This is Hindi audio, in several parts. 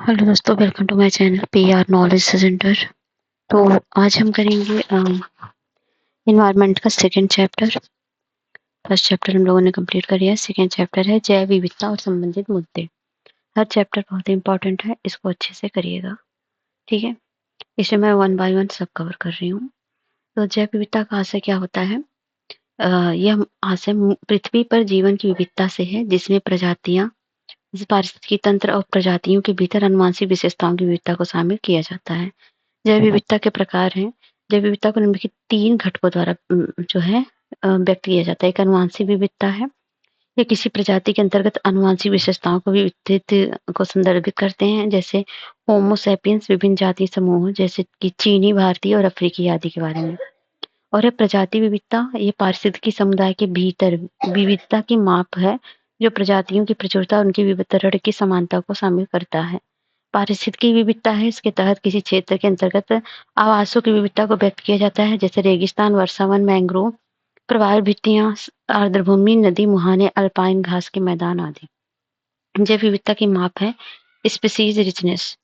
हेलो दोस्तों, welcome to my channel PR knowledge centre. तो आज हम करेंगे इन्वायरमेंट का सेकंड चैप्टर। फर्स्ट चैप्टर हम लोगों ने कंप्लीट कर लिया है। सेकंड चैप्टर है जैव विविधता और संबंधित मुद्दे। हर चैप्टर बहुत ही इंपॉर्टेंट है, इसको अच्छे से करिएगा, ठीक है। इसे मैं वन बाय वन सब कवर कर रही हूँ। तो जैव विविधता कहाँ से क्या होता है? यह आशय पृथ्वी पर जीवन की विविधता से है, जिसमें प्रजातियां, पारिस्थितिकी तंत्र और प्रजातियों के भीतर अनुवांशिक विशेषताओं की विविधता को शामिल किया जाता है। जैव विविधता के प्रकार हैं। जैव विविधता को निम्नलिखित 3 घटकों द्वारा जो है व्यक्त किया जाता है। एक अनुवांशिक विविधता है। ये किसी प्रजाति के अंतर्गत अनुवांशिक विशेषताओं को विविधता को संदर्भित करते हैं, जैसे होमो सैपियंस विभिन्न जाति समूह, जैसे कि चीनी, भारतीय और अफ्रीकी आदि के बारे में। और है प्रजाति विविधता। ये पारिस्थितिकी समुदाय के भीतर विविधता की माप है, जो प्रजातियों की प्रचुरता और उनके वितरण की समानता को शामिल करता है। पारिस्थितिकी विविधता है, इसके तहत किसी क्षेत्र के अंतर्गत आवासों की विविधता को व्यक्त किया जाता है, जैसे रेगिस्तान, वर्षावन, मैंग्रोव, प्रवाल भित्तियां, आर्द्रभूमि, नदी मुहाने, अल्पाइन घास के मैदान आदि। जैव विविधता की माप है स्पीसीज रिचनेस।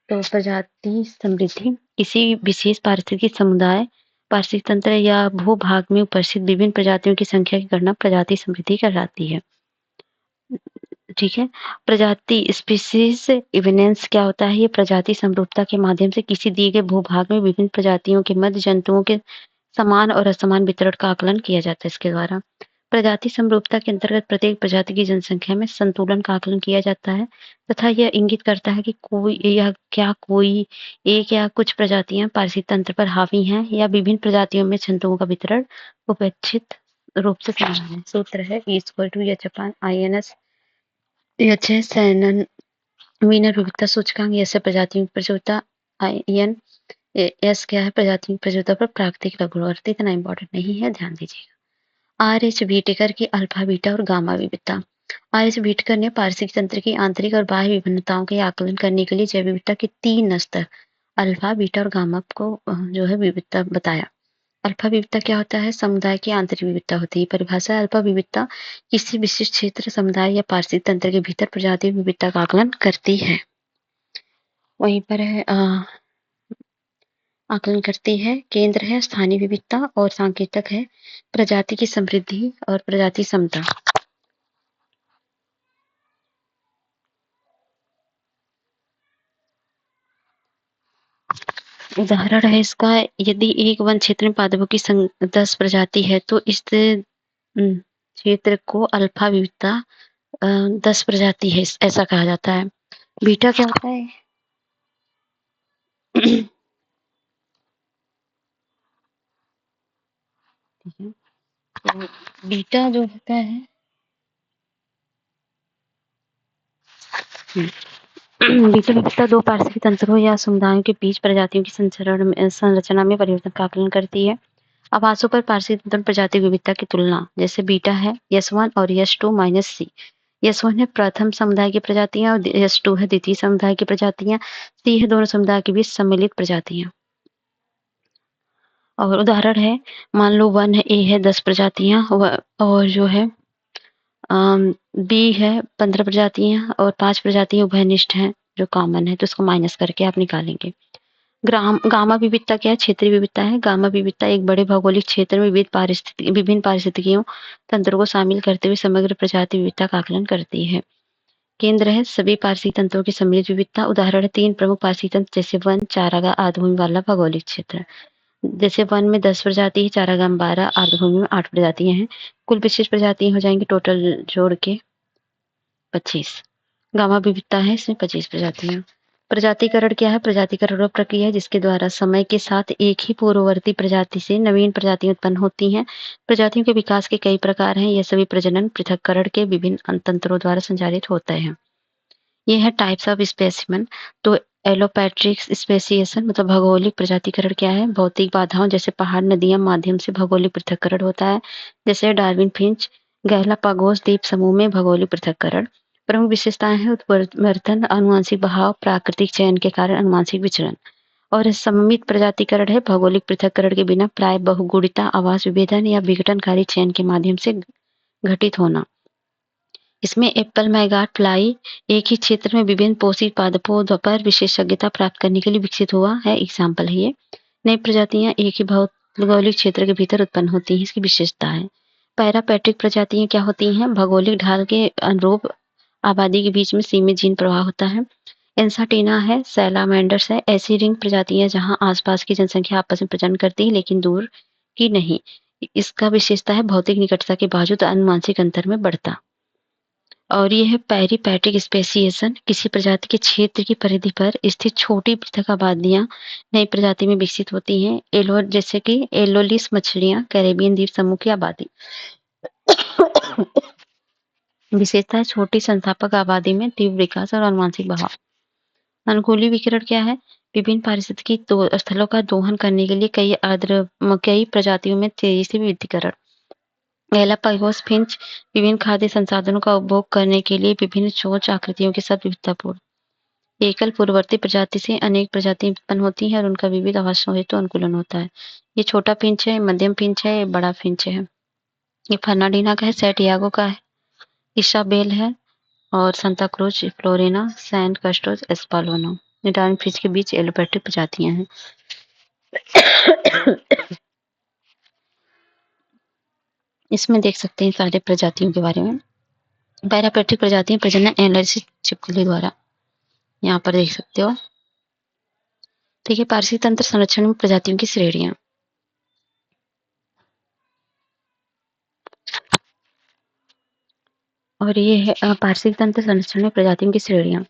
तो प्रजाति समृद्धि किसी विशेष पारिस्थितिकी समुदाय, पारिस्थितिक तंत्र या भूभाग में उपस्थित विभिन्न प्रजातियों की संख्या की गणना प्रजाति समृद्धि कहलाती है, ठीक है। प्रजाति स्पीसीज इविडेंस क्या होता है? ये प्रजाति समरूपता के माध्यम से किसी दिए गए भूभाग में विभिन्न प्रजातियों के मध्य जंतुओं के समान और असमान वितरण का आकलन किया जाता है इसके द्वारा। प्रजाति समरूपता के अंतर्गत प्रत्येक प्रजाति की जनसंख्या में संतुलन का आकलन किया जाता है, तथा यह इंगित करता है कि कोई एक या कुछ प्रजातियां पारिस्थितिक तंत्र पर हावी हैं, या विभिन्न प्रजातियों में जंतुओं का वितरण उपेक्षित रूप से समान है। सूत्र है E=H/INS। एच है सैनन वीनर विविधता सूचकांक। एस है प्रजातियों की प्रचुरता। IN एस क्या है? प्रजातियों की प्रचुरता पर प्राकृतिक लघुवर्ती। इतना इंपॉर्टेंट नहीं है, ध्यान दीजिएगा। RH व्हिटेकर की अल्फा, बीटा और गामा विविधता। RH व्हिटेकर ने पारिस्थितिक तंत्र की आंतरिक और बाह्य विभिन्नताओं के आकलन करने के लिए जैव विविधता के 3 स्तर अल्फा, बीटा और गामा को जो है विविधता बताया। अल्फा विविधता क्या होता है? समुदाय की आंतरिक विविधता होती है। परिभाषा है अल्फा विविधता किसी विशिष्ट क्षेत्र, समुदाय या पारिस्थितिक तंत्र के भीतर प्रजाति विविधता का आकलन करती है। वहीं पर है आकलन करती है। केंद्र है स्थानीय विविधता और सांकेतक है प्रजाति की समृद्धि और प्रजाति समता। उदाहरण है इसका, यदि एक वन क्षेत्र में पादपों की 10 प्रजाति है, तो इस क्षेत्र को अल्फा विविधता 10 प्रजाति है, ऐसा कहा जाता है। बीटा क्या होता है? तो बीटा जो होता है बीटा विविधता 2 पारिस्थितिक तंत्रों या समुदायों के बीच प्रजातियों की संरचना में परिवर्तन का आकलन करती है। आवासों पर पारिस्थितिक तंत्र प्रजाति विविधता की तुलना, जैसे बीटा है S1 और S2 - C। S1 है प्रथम समुदाय की प्रजातियां और S2 है द्वितीय समुदाय की प्रजातियां। C है दोनों समुदाय के बीच सम्मिलित प्रजातियां। और उदाहरण है, मान लो 1 है, A है 10 प्रजातियां और जो है B है 15 प्रजातियां और 5 प्रजातियां उभयनिष्ठ हैं जो कॉमन है, तो इसको माइनस करके आप निकालेंगे। गामा विविधता क्या है? क्षेत्रीय विविधता है। गामा विविधता एक बड़े भौगोलिक क्षेत्र में विभिन्न पारिस्थितिकियों तंत्रों को शामिल करते हुए समग्र प्रजाति विविधता का आकलन करती है। केंद्र है सभी पारिस्थितिक तंत्रों की सम्मिलित विविधता। उदाहरण 3 प्रमुख पारिस्थितिक तंत्र, जैसे वन, चारागाह, आर्द्रभूमि वाला भौगोलिक क्षेत्र। जैसे वन में 10 प्रजाति है, चारागाह में 12, आर्द्रभूमि में 8 प्रजातियां हैं। कुल विशिष्ट प्रजातियां हो जाएंगी टोटल जोड़ के 25। गामा विविधता है, इसमें 25 प्रजातियां। प्रजातिकरण क्या है? प्रजातिकरण वह प्रक्रिया है जिसके द्वारा समय के साथ एक ही पूर्ववर्ती प्रजाति से नवीन प्रजातियां उत्पन्न होती हैं। प्रजातियों के विकास के कई प्रकार हैं। यह सभी प्रजनन पृथक्करण के विभिन्न तंत्रों द्वारा संचालित होते हैं। ये है टाइप्स ऑफ स्पेसिमेन। तो एलोपैट्रिक स्पेसिएशन मतलब भौगोलिक प्रजातिकरण क्या है? भौतिक बाधाओं जैसे पहाड़, नदियां माध्यम से भौगोलिक पृथक्करण होता है, जैसे डार्विन फिंच। गैलापागोस द्वीप समूह में भौगोलिक पृथक्करण। प्रमुख विशेषताएं हैं उत्परिवर्तन, आनुवंशिक बहाव, प्राकृतिक चयन के कारण आनुवंशिक विचरण। और सममित प्रजातिकरण है भौगोलिक पृथक्करण के बिना प्राय बहुगुणिता, आवास विभेदन या विघटनकारी चयन के माध्यम से घटित होना। इसमें एप्पल मैगॉट फ्लाई एक ही क्षेत्र में विभिन्न पोषक पादपों पर विशेषज्ञता प्राप्त करने के लिए विकसित हुआ है। एग्जाम्पल है ये। नई प्रजातियां एक ही भौगोलिक क्षेत्र के भीतर उत्पन्न होती हैं, इसकी विशेषता है। पैरापैट्रिक प्रजातियां क्या होती हैं? भौगोलिक ढाल के अनुरूप आबादी के बीच में सीमित जीन प्रवाह होता है। एंसाटिना है, सैलामेंडर्स है, ऐसी रिंग प्रजातियां जहां आसपास की जनसंख्या आपस में प्रजनन करती है लेकिन दूर की नहीं। इसका विशेषता है भौतिक निकटता के बावजूद अनुवांशिक अंतर में बढ़ता। और ये है पेरिपैट्रिक स्पेसिएशन, किसी प्रजाति के क्षेत्र की परिधि पर स्थित छोटी पृथक आबादियां नई प्रजाति में विकसित होती हैं। जैसे कि एलोलिस मछलियां, कैरेबियन द्वीप समूह की आबादी। विशेषता है छोटी संस्थापक आबादी में तीव्र विकास और अनुवांशिक बहाव। अनुकूली विकिरण क्या है? विभिन्न पारिस्थितिकी स्थलों का दोहन करने के लिए कई प्रजातियों में तेजी से विविधीकरण। गैलापागोस फिंच विभिन्न खाद्य संसाधनों का उपभोग करने के लिए विभिन्न चोंच आकृतियों के साथ विविधतापूर्ण। एकल पूर्ववर्ती प्रजाति से अनेक प्रजातियां उत्पन्न होती हैं और उनका विविध आवासों हेतु अनुकूलन होता है। ये छोटा फिंच है, मध्यम फिंच है, ये बड़ा फिंच है। ये फर्नांडीना का है, सैंटियागो का है, इसाबेल है और सांता क्रूज फ्लोरिना, सैन कस्टोस एस्पालोनो। ये डार्विन फिंच के बीच एलोपैट्रिक प्रजातियां हैं। इसमें देख सकते हैं सारे प्रजातियों के बारे में। पैरापैट्रिक प्रजातियां प्रजनन एनालिसिस छिपकली द्वारा, यहाँ पर देख सकते हो। ठीक है, पारिस्थितिक तंत्र संरक्षण में प्रजातियों की श्रेणियां। और ये है पारिस्थितिक तंत्र संरक्षण में प्रजातियों की श्रेणियां।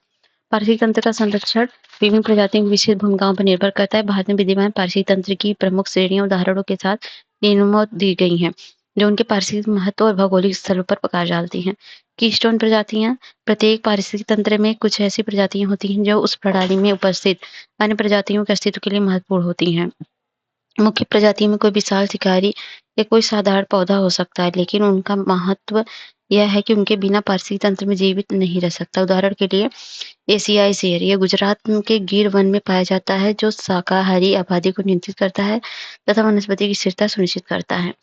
पारिस्थितिक तंत्र का संरक्षण विभिन्न प्रजातियों की विशेष भूमिकाओं पर निर्भर करता है। भारत में विद्यमान पारिस्थितिक तंत्र की प्रमुख श्रेणियां उदाहरणों के साथ निम्नलिखित दी गई हैं, जो उनके पारिस्थितिक महत्व और भौगोलिक स्थलों पर प्रकाश डालती हैं। कीस्टोन प्रजातियां। प्रत्येक पारिस्थितिक तंत्र में कुछ ऐसी प्रजातियां होती हैं जो उस प्रणाली में उपस्थित अन्य प्रजातियों के अस्तित्व के लिए महत्वपूर्ण होती हैं। मुख्य प्रजातियों में कोई विशाल शिकारी या कोई साधारण पौधा हो सकता है, लेकिन उनका महत्व यह है कि उनके बिना पारिस्थितिक तंत्र में जीवित नहीं रह सकता। उदाहरण के लिए एशियाई शेर, यह गुजरात के गिर वन में पाया जाता है, जो शाकाहारी आबादी को नियंत्रित करता है तथा वनस्पति की स्थिरता सुनिश्चित करता है।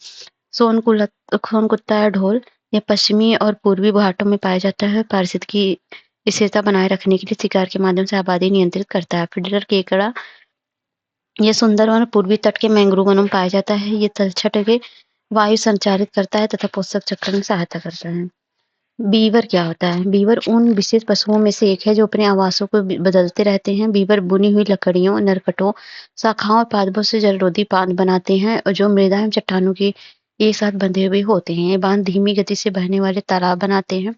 सोन कुत्ता या ढोल, यह पश्चिमी और पूर्वी घाटों में पाया जाता है, पारिस्थितिकी स्थिरता बनाए रखने के लिए शिकार के माध्यम से आबादी नियंत्रित करता है। फिडरर केकड़ा, यह सुंदरवन पूर्वी तट के मैंग्रोव वनों में पाया जाता है। ये तलछट के वायु संचारित करता है तथा पोषक चक्र में सहायता करता है। बीवर क्या होता है? बीवर उन विशेष पशुओं में से एक है जो अपने आवासों को बदलते रहते हैं। बीवर बुनी हुई लकड़ियों, नरकटों, शाखाओं और पादपों से जलरोधी बांध बनाते हैं और जो मृदा एवं चट्टानों की एक साथ बंधे हुए होते हैं। ये बांध धीमी गति से बहने वाले तालाब बनाते हैं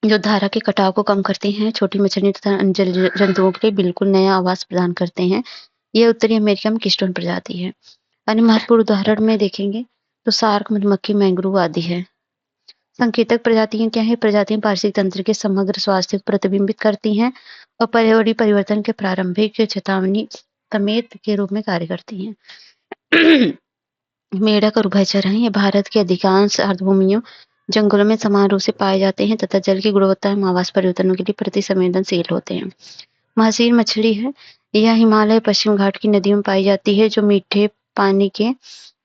जो धारा के कटाव को कम करते हैं। छोटी मछलियों तथा अन्य जल जंतुओं के लिए बिल्कुल नया आवास प्रदान करते हैं। यह उत्तरी अमेरिका में कीस्टोन प्रजाति है। अन्य महत्वपूर्ण उदाहरण में देखेंगे तो शार्क, मधुमक्खी, मैंग्रोव आदि है। संकेतक प्रजातियां क्या है? प्रजातियां पारिस्थितिक तंत्र के समग्र स्वास्थ्य को प्रतिबिंबित करती हैं और पर्यावरणीय परिवर्तन के प्रारंभिक चेतावनी समेत के रूप में कार्य करती हैं। मेढक और उभयचर हैं। ये भारत के अधिकांश अर्धभूमियों जंगलों में समान रूप से पाए जाते हैं तथा जल की गुणवत्ता एवं आवास परिवर्तनों के लिए प्रति संवेदनशील होते हैं। महासीर मछली है। यह हिमालय पश्चिम घाट की नदियों में पाई जाती है, जो मीठे पानी के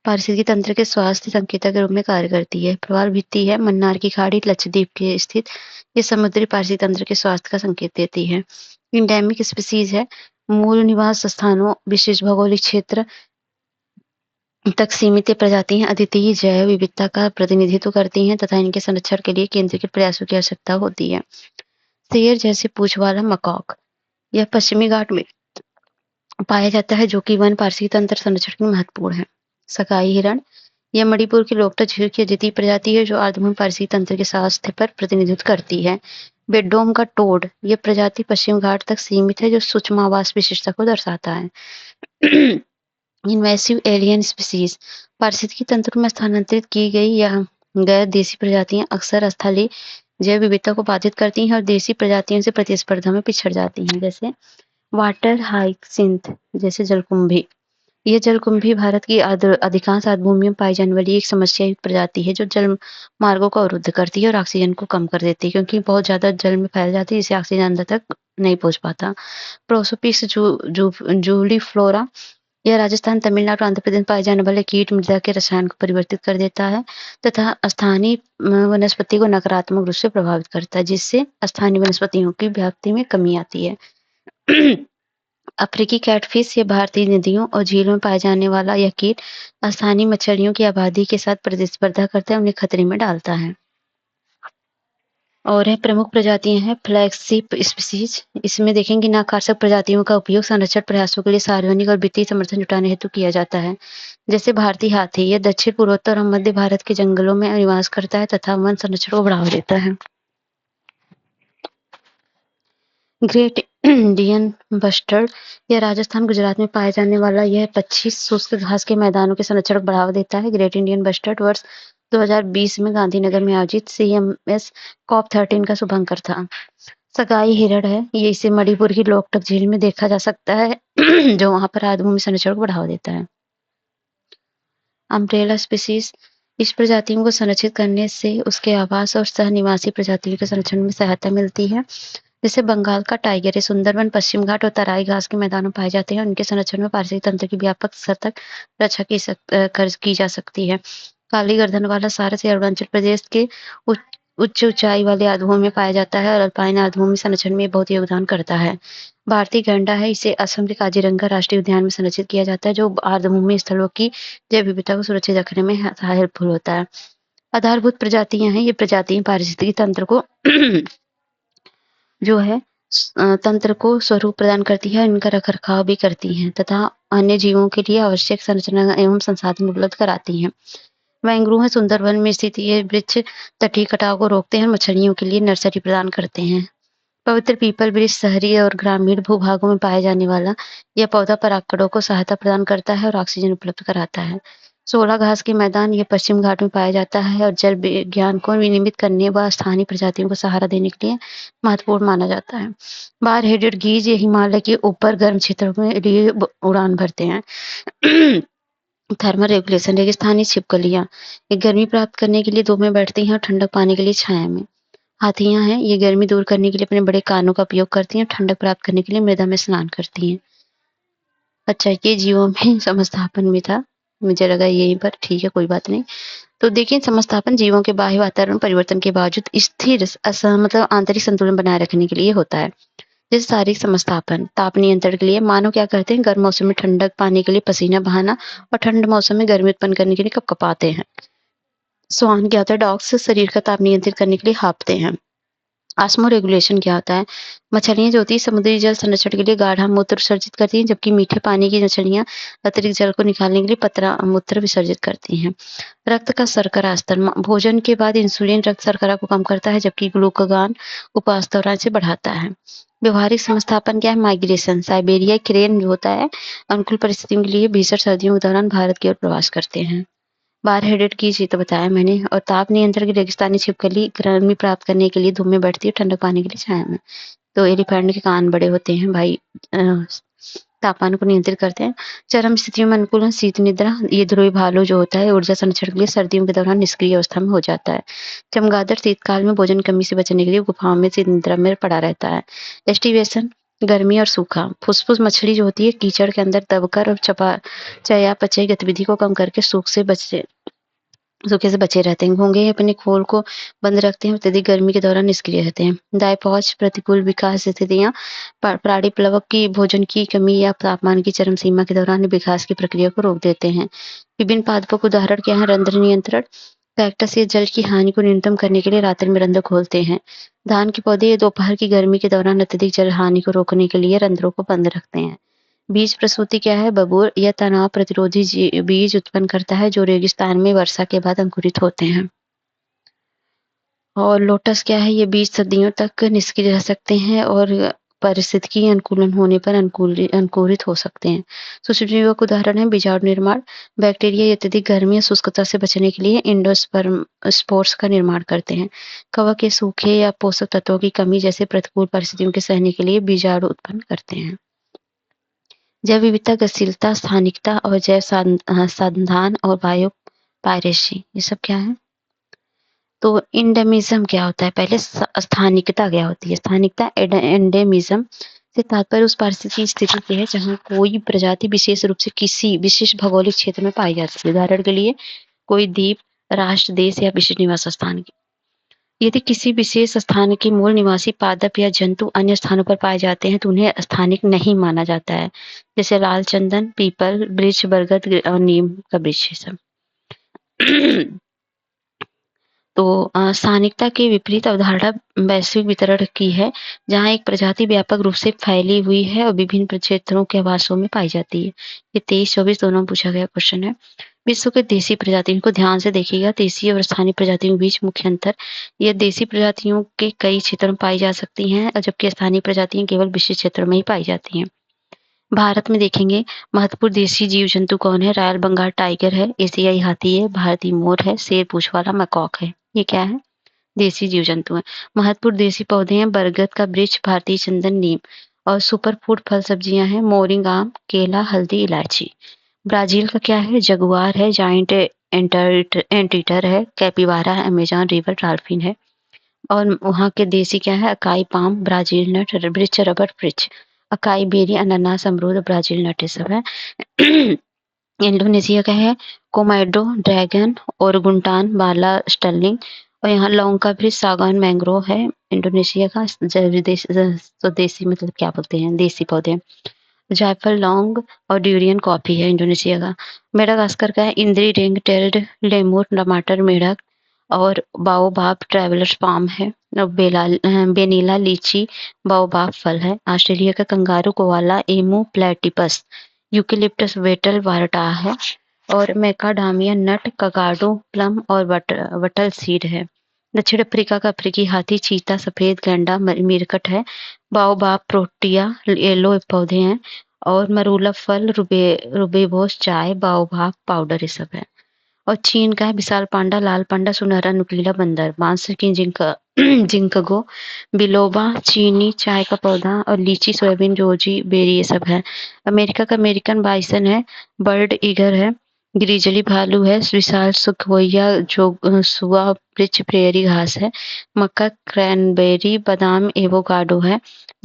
पारिस्थितिकी तंत्र के स्वास्थ्य संकेतक के रूप में कार्य करती है। प्रवाल भित्ति है। मन्नार की खाड़ी, लक्षद्वीप के स्थित ये समुद्री पारिस्थितिक तंत्र के स्वास्थ्य का संकेत देती है। इंडेमिक स्पीसीज है। मूल निवास स्थानों, विशेष भौगोलिक क्षेत्र तक सीमित प्रजातियां अद्वितीय जैव विविधता का प्रतिनिधित्व करती हैं तथा इनके संरक्षण के लिए केंद्रीकृत प्रयासों की आवश्यकता होती है। शेर जैसे पूंछ वाला मकॉक, यह पश्चिमी घाट में पाया जाता है, जो कि वन पारिस्थितिक तंत्र संरक्षण में महत्वपूर्ण है। सकाई हिरण, यह मणिपुर की लोकटा झील की अद्वितीय प्रजाति है, जो आर्द्रभूमि पारिस्थितिक तंत्र के स्वास्थ्य पर प्रतिनिधित्व करती है। बेडोम का टोड, यह प्रजाति पश्चिम घाट तक सीमित है, जो सूक्ष्म आवास विशिष्टता को दर्शाता है। इन्वेसिव एलियन स्पीसीज, पारिस्थितिकी तंत्र में स्थानांतरित की गई या गैर देसी प्रजातियां अक्सर स्थलीय जैव विविधता को बाधित करती हैं और देसी प्रजातियों से प्रतिस्पर्धा में पिछड़ जाती हैं। जैसे वाटर हाइसिंथ, जैसे जलकुंभी। यह जलकुंभी भारत की अधिकांश आर्द्रभूमियों में पाई जाने वाली एक समस्या युक्त प्रजाति है, जो जल मार्गों को अवरुद्ध करती है और ऑक्सीजन को कम कर देती है, क्योंकि बहुत ज्यादा जल में फैल जाती है, जिससे ऑक्सीजन अंदर तक नहीं पहुंच पाता। प्रोसोपिस जूलीफ्लोरा, यह राजस्थान, तमिलनाडु, आंध्र प्रदेश में पाए जाने वाले कीट मृदा के रसायन को परिवर्तित कर देता है तथा स्थानीय वनस्पति को नकारात्मक रूप से प्रभावित करता है, जिससे स्थानीय वनस्पतियों की व्याप्ति में कमी आती है। अफ्रीकी कैटफिश या भारतीय नदियों और झीलों में पाए जाने वाला यह कीट स्थानीय मछलियों की आबादी के साथ प्रतिस्पर्धा करता है, उन्हें खतरे में डालता है। और प्रमुख प्रजातियां हैं फ्लैगशिप स्पीसीज। इसमें देखेंगे नाकारक प्रजातियों का उपयोग संरक्षण प्रयासों के लिए सार्वजनिक और वित्तीय समर्थन जुटाने हेतु किया जाता है। जैसे भारतीय हाथी, यह दक्षिण पूर्वोत्तर और मध्य भारत के जंगलों में निवास करता है तथा वन संरक्षण को बढ़ावा देता है। ग्रेट इंडियन बस्टर्ड, यह राजस्थान, गुजरात में पाए जाने वाला यह 25 शुष्क घास के मैदानों के संरक्षण को बढ़ावा देता है। ग्रेट इंडियन बस्टर्ड वर्ष 2020 में गांधीनगर में आयोजित CMS COP13 का शुभंकर था। सगाई हिरण है, ये इसे मणिपुर की लोकटक झील में देखा जा सकता है जो वहां पर आदिभूमि संरक्षण को बढ़ावा देता है। अम्ब्रेला स्पीसीज, इस प्रजातियों को संरक्षित करने से उसके आवास और सह निवासी प्रजातियों के संरक्षण में सहायता मिलती है। जैसे बंगाल का टाइगर है, सुंदरबन, पश्चिम घाट और तराई घास के मैदानों में पाए जाते हैं। उनके संरक्षण में पारिस्थितिक तंत्र की व्यापक स्तर तक रक्षा की जा सकती है। काली गर्दन वाला सारस अरुणाचल प्रदेश के उच्च ऊंचाई वाले आर्द्रभूमि में पाया जाता है और अल्पाइन आर्द्रभूमि संरक्षण में बहुत योगदान करता है। भारतीय गैंडा है, इसे असम के काजीरंगा राष्ट्रीय उद्यान में संरक्षित किया जाता है, जो आर्द्रभूमि स्थलों की जैव विविधता को सुरक्षित रखने में हेल्पफुल होता है। आधारभूत प्रजातियां हैं, ये प्रजातियां पारिस्थितिकी तंत्र को जो है तंत्र को स्वरूप प्रदान करती है, इनका रखरखाव भी करती हैं तथा अन्य जीवों के लिए आवश्यक संरचना एवं संसाधन उपलब्ध कराती हैं। मैंग्रोव है, सुंदरबन में स्थित ये वृक्ष तटीय कटाव को रोकते हैं, मछलियों के लिए नर्सरी प्रदान करते हैं। पवित्र पीपल वृक्ष शहरी और ग्रामीण भूभागों में पाए जाने वाला यह पौधा परागकणों को सहायता प्रदान करता है और ऑक्सीजन उपलब्ध कराता है। 16 घास के मैदान, ये पश्चिम घाट में पाया जाता है और जल विज्ञान को विनियमित करने व स्थानीय प्रजातियों को सहारा देने के लिए महत्वपूर्ण माना जाता है। बार हेडेड गीज, ये हिमालय के ऊपर गर्म क्षेत्रों में लिए उड़ान भरते हैं। थर्मल रेगुलेशन, रेगिस्तानी छिपकलियां, ये गर्मी प्राप्त करने के लिए धूप में बैठती हैं और ठंडक पाने के लिए छाया में। हाथियां हैं, ये गर्मी दूर करने के लिए अपने बड़े कानों का उपयोग करती हैं, ठंडक प्राप्त करने के लिए मृदा में स्नान करती हैं। अच्छा, ये जीवों में समस्थापन भी था, मुझे लगा यहीं पर ठीक है, कोई बात नहीं। तो देखिए, समस्थापन जीवों के बाह्य वातावरण परिवर्तन के बावजूद स्थिर मतलब आंतरिक संतुलन बनाए रखने के लिए होता है। जैसे शारीरिक समस्थापन, ताप नियंत्रण के लिए मानव क्या करते हैं, गर्म मौसम में ठंडक पाने के लिए पसीना बहाना और ठंड मौसम में गर्मी उत्पन्न करने के लिए कपकपाते हैं। स्वान क्या होता है, डॉग्स शरीर का ताप नियंत्रित करने के लिए हाँफते हैं। ऑस्मो रेगुलेशन क्या होता है, मछलियां जो होती है समुद्री जल संरक्षण के लिए गाढ़ा मूत्र विसर्जित करती हैं, जबकि मीठे पानी की मछलियां अतिरिक्त जल को निकालने के लिए पतला मूत्र विसर्जित करती हैं। रक्त का शर्करा स्तर, भोजन के बाद इंसुलिन रक्त शर्करा को कम करता है, जबकि ग्लूकागॉन उपवास दौरान से बढ़ाता है। व्यवहारिक समस्थापन क्या है, माइग्रेशन, साइबेरिया क्रेन जो होता है अनुकूल परिस्थितियों के लिए भीषण सर्दियों के दौरान भारत की ओर प्रवास करते हैं। बार हेडेड की जी तो बताया मैंने। और ताप नियंत्रण की रेगिस्तानी छिपकली गर्मी प्राप्त करने के लिए धूप में बैठती है, ठंडक पाने के लिए छाया में। तो एलिफेंट के कान बड़े होते हैं भाई, तापमान को नियंत्रित करते हैं। चरम स्थितियों में अनुकूलन, शीत निद्रा, ये ध्रुवी भालू जो होता है ऊर्जा संरक्षण के लिए सर्दियों के दौरान निष्क्रिय अवस्था में हो जाता है। चमगादड़ शीतकाल में भोजन कमी से बचने के लिए गुफाओं में शीत निद्रा में पड़ा रहता है। एस्टिवेशन, गर्मी और सूखा, फुसफुस मछली जो होती है कीचड़ के अंदर दबकर और चयापचय गतिविधि को कम करके सूखे से बचे रहते हैं। घोंघे अपने खोल को बंद रखते हैं, अत्यधिक गर्मी के दौरान निष्क्रिय रहते हैं। डायपॉच, प्रतिकूल विकास स्थितियां, प्राणी प्लवक की भोजन की कमी या तापमान की चरम सीमा के दौरान विकास की प्रक्रिया को रोक देते हैं। विभिन्न पादपों के उदाहरण क्या है, रंध्र नियंत्रण, कैक्टस ये जल की हानि को न्यूनतम करने के लिए रात्रि में रंध्र खोलते हैं। धान के पौधे ये दोपहर की गर्मी के दौरान अत्यधिक जल हानि को रोकने के लिए रंध्रों को बंद रखते हैं। बीज प्रसूति क्या है, बबूर यह तनाव प्रतिरोधी बीज उत्पन्न करता है जो रेगिस्तान में वर्षा के बाद अंकुरित होते हैं। और लोटस क्या है, ये बीज सदियों तक निष्क्रिय रह सकते हैं और परिस्थितिकी अनुकूलन होने पर अंकुरित हो सकते हैं। सूक्ष्मजीवों का उदाहरण है बीजाणु निर्माण, बैक्टीरिया अत्यधिक गर्मी या शुष्कता से बचने के लिए एंडोस्पर्म स्पोर्स का निर्माण करते हैं। कवक के सूखे या पोषक तत्वों की कमी जैसे प्रतिकूल परिस्थितियों के सहने के लिए बीजाणु उत्पन्न करते हैं। जैव विविधता, गतिशीलता, स्थानिकता और जैव संधान और बायो पायरेसी, ये सब क्या है। तो इंडेमिज्म क्या होता है, पहले स्थानिकता क्या होती है, स्थानिकता एंडेमिज्म से तात्पर्य उस परिस्थिति की स्थिति से है जहाँ कोई प्रजाति विशेष रूप से किसी विशेष भौगोलिक क्षेत्र में पाई जाती है। उदाहरण के लिए कोई द्वीप, राष्ट्र, देश या विशिष्ट निवास स्थान की। यदि किसी विशेष स्थान के मूल निवासी पादप या जंतु अन्य स्थानों पर पाए जाते हैं तो उन्हें स्थानिक नहीं माना जाता है, जैसे लाल चंदन, पीपल वृक्ष, बरगद और नीम का वृक्ष सब। तो स्थानिकता के विपरीत अवधारणा वैश्विक वितरण की है, जहाँ एक प्रजाति व्यापक रूप से फैली हुई है और विभिन्न क्षेत्रों के आवासों में पाई जाती है। ये 23-24 दोनों में पूछा गया क्वेश्चन है। विश्व के देसी प्रजातियों को ध्यान से देखिएगा। देसी और स्थानीय प्रजातियों के बीच मुख्य अंतर, यह देसी प्रजातियों के कई क्षेत्रों में पाई जा सकती हैं और जबकि स्थानीय प्रजातियां केवल विशिष्ट क्षेत्रों में ही पाई जाती हैं। भारत में देखेंगे महत्वपूर्ण देसी जीव जंतु कौन है? रॉयल बंगाल टाइगर है, एशियाई हाथी है, भारतीय मोर है, शेर पूंछ वाला मैकॉक है। ये क्या है? देसी जीव जंतु है। महत्वपूर्ण देसी पौधे हैं बरगद का वृक्ष, भारतीय चंदन, नीम। और सुपर फूड फल सब्जियां हैं मोरिंग, आम, केला, हल्दी, इलायची। ब्राजील का क्या है? जगुआर है, जाइंट एंटीटर है, कैपिबारा है, अमेजॉन रिवर डॉल्फिन है। और वहाँ के देसी क्या है? अकाई पाम, ब्राजील नट, वृक्ष रबर वृक्ष, अकाई बेरी, अनानास, अमरूद, ब्राजील नट ये सब है। इंडोनेशिया का है कोमाडो ड्रैगन, ओरगुंटान, बाला स्टर्लिंग। और यहाँ लौंग का वृक्ष, सागौन, मैंग्रोव है। इंडोनेशिया का स्वदेशी मतलब क्या बोलते हैं? देसी पौधे। जायफल, लौंग और ड्यूरियन कॉफी है इंडोनेशिया का। मेडागास्कर का है इंद्री रिंग टेल्ड लेमूर, टमाटर, मेढक और बाओबाब ट्रैवलर्स पाम है। और बेनीला लीची बाओबाब फल है। ऑस्ट्रेलिया का kangaroo, koala, emu platypus, eucalyptus wattle waratah है। और मैकाडामिया नट, ककाडो प्लम और वटल सीड है। दक्षिण अफ्रीका का अफ्रीकी हाथी, चीता, सफेद गैंडा, मीरकट है। बाओबाब प्रोटिया येलो पौधे हैं। और मरूला फल, रुबेबोस चाय, बाओबाब पाउडर ये सब है। और चीन का है विशाल पांडा, लाल पांडा, सुनहरा नुकीला बंदर, बांस की जिंकगो, बिलोबा, चीनी चाय का पौधा और लीची, सोयाबीन, जोजी बेरी ये सब है। अमेरिका का अमेरिकन बाइसन है, बर्ड ईगर है, ग्रिजली भालू है, विशाल सुखोइया जो सुआ वृक्ष प्रेरी घास है। मक्का, क्रैनबेरी, बादाम, एवोकाडो है।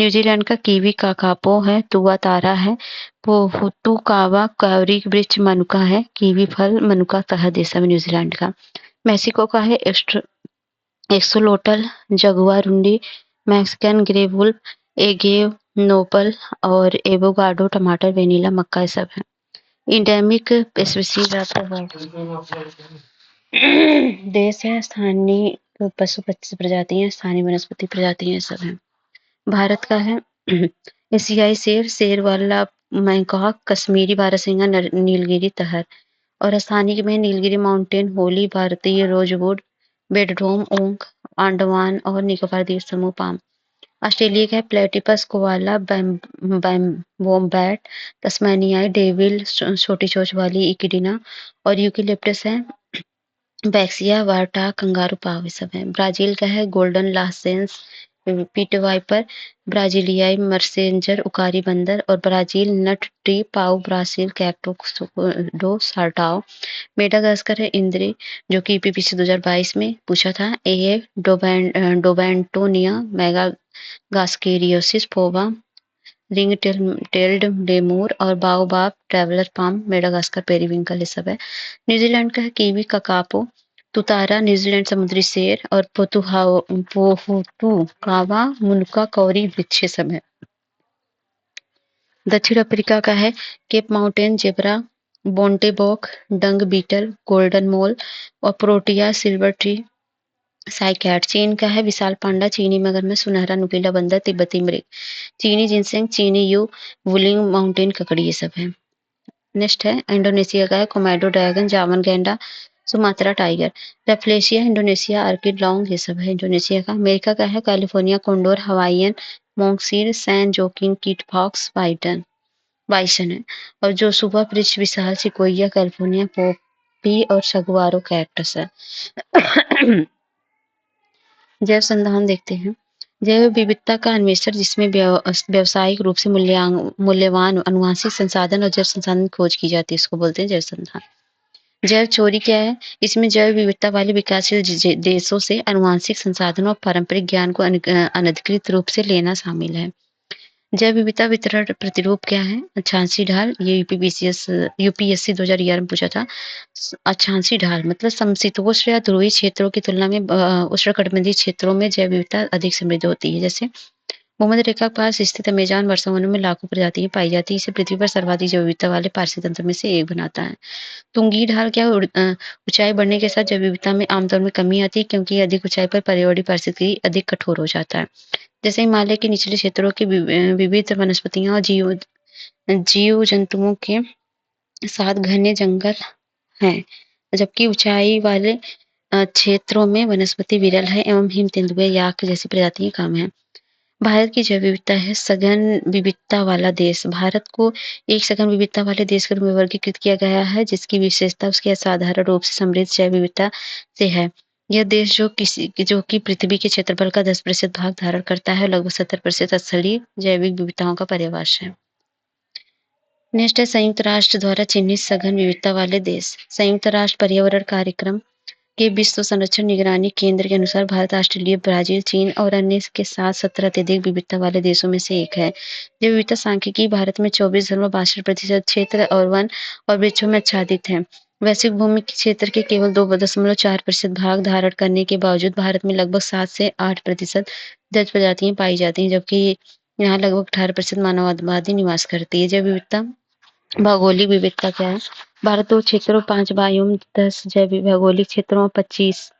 न्यूजीलैंड का कीवी काकापो है, तुआ तारा है, पोहुतु कावा कावरी वृक्ष, मनुका है, कीवी फल, मनुका तहत ये सब न्यूजीलैंड का। मेक्सिको का है axolotl, jaguarundi, Mexican grey wolf, agave nopal और एवोकाडो, टमाटर, वेनिला, मक्का ये सब है। इंडेमिक स्पीशीज देश है, स्थानीय पशु पक्षी प्रजातियां, स्थानीय वनस्पति प्रजातियां सब है। भारत का है एशियाई शेर, शेर वाला मैकॉक, कश्मीरी बारहसिंगा, नीलगिरी तहर। और स्थानीय में नीलगिरी माउंटेन, होली, भारतीय रोजवुड, बेडरोम ओक, अंडमान और निकोबार द्वीप समूह पाम। ऑस्ट्रेलिया का है प्लेटिपस, कोआला, वोम्बैट, तस्मानियाई डेविल, छोटी चोंच वाली इकिडना। और यूकेलिप्टस है बैक्सिया वार्टा, कंगारू पाव ये सब है। ब्राजील का है गोल्डन लासेंस, पीट वाइपर, ब्राजीलियाई मर्सेंजर, उकारी बंदर। और ब्राजील नट ट्री पाव ब्राजील कैक्टो सार्टाओ। मेडागास्कर है इंद्री, जो कि ईपीपीसी 2022 में पूछा था। ए है डोबैंटोनिया मेगागास्केरियोसिस पोवा, रिंग टेल्ड लेमूर और baobab traveller palm, Madagascar periwinkle ये सब है। न्यूजीलैंड का है कीवी ककापो, तुतारा न्यूजीलैंड समुद्री शेर और पोहुतुकावा मुनका कौरी वृक्ष ये सब है। दक्षिण अफ्रीका का है Cape mountain zebra, bontebok, dung beetle, golden mole और प्रोटिया सिल्वर ट्री साइकैड। चीन का है विशाल पांडा, चीनी मगरमच्छ, सुनहरा नुकीला बंदर, तिब्बती मृग, चीनी जिनसेंग, चीनी यू, वुलिंग माउंटेन ककड़ी ये सब है। नेक्स्ट है इंडोनेशिया का है कोमोडो ड्रैगन, जावन गैंडा, Sumatra tiger, rafflesia Indonesia, orchid long ये सब है इंडोनेशिया का। अमेरिका का है California condor, Hawaiian monk seal, San Joaquin kit fox, bison है। और जो सुबह वृक्ष विशाल सिकोइया, कैलिफोर्निया पोपी और सगुआरो कैक्टस है। जैव संधान देखते हैं। जैव विविधता का अन्वेषण जिसमें व्यावसायिक रूप से मूल्यवान आनुवंशिक संसाधन और जैव संसाधन की खोज की जाती है, इसको बोलते हैं जैव संधान। जैव चोरी क्या है? इसमें जैव विविधता वाले विकासशील देशों से आनुवंशिक संसाधनों और पारंपरिक ज्ञान को अनधिकृत रूप से लेना शामिल है। जैव विविधता वितरण प्रतिरूप क्या है? अक्षांशीय ढाल, ये यूपीएससी 2011 में पूछा था। अक्षांशीय ढाल मतलब समशीतोष्ण या ध्रुवीय क्षेत्रों की तुलना में उष्णकटिबंधीय क्षेत्रों में जैव विविधता अधिक समृद्ध होती है। जैसे भूमध्य रेखा के पास स्थित अमेज़न वर्षावनों में लाखों प्रजातियां पाई जाती है। इसे पृथ्वी पर सर्वाधिक जैव विविधता वाले पारिस्थितिक तंत्र में से एक बनाता है। तुंगी ढाल क्या ऊंचाई बढ़ने के साथ जैव विविधता में आमतौर में कमी आती है, क्योंकि अधिक ऊंचाई पर पर्यावरणीय पारिस्थितिकी अधिक कठोर हो जाता है। जैसे हिमालय के निचले क्षेत्रों की विविध वनस्पतियां और जीव जंतुओं के साथ घने जंगल हैं, जबकि ऊंचाई वाले क्षेत्रों में वनस्पति विरल है एवं हिम तेंदुए याक जैसी प्रजातियां कम है। भारत की जैव विविधता है सघन विविधता वाला देश। भारत को एक सघन विविधता वाले देश के रूप में वर्गीकृत किया गया है, जिसकी विशेषता उसके असाधारण रूप से समृद्ध जैव विविधता से है। यह देश जो कि पृथ्वी के क्षेत्रफल का 10% भाग धारण करता है, लगभग 70% स्थलीय जैविक विविधताओं का पर्यावरण है। नेक्स्ट है संयुक्त राष्ट्र द्वारा चिन्हित सघन विविधता वाले देश। संयुक्त राष्ट्र पर्यावरण कार्यक्रम के विश्व संरक्षण निगरानी केंद्र के अनुसार भारत, ऑस्ट्रेलिया, ब्राजील, चीन और अन्य के साथ 17 अत्यधिक विविधता वाले देशों में से एक है। जैव विविधता सांख्यिकी भारत में 24.62% क्षेत्र और वन और वृक्षों में आच्छादित है। वैश्विक भूमि के क्षेत्र के केवल 2.4% भाग धारण करने के बावजूद भारत में लगभग 7 से 8% जज प्रजातियां पाई जाती हैं, जबकि यहाँ लगभग 18% मानव आबादी निवास करती है। जैव विविधता भौगोलिक विविधता क्या है? भारत 2 क्षेत्रों, 5 बायोम, 10 जैव भौगोलिक क्षेत्रों और 25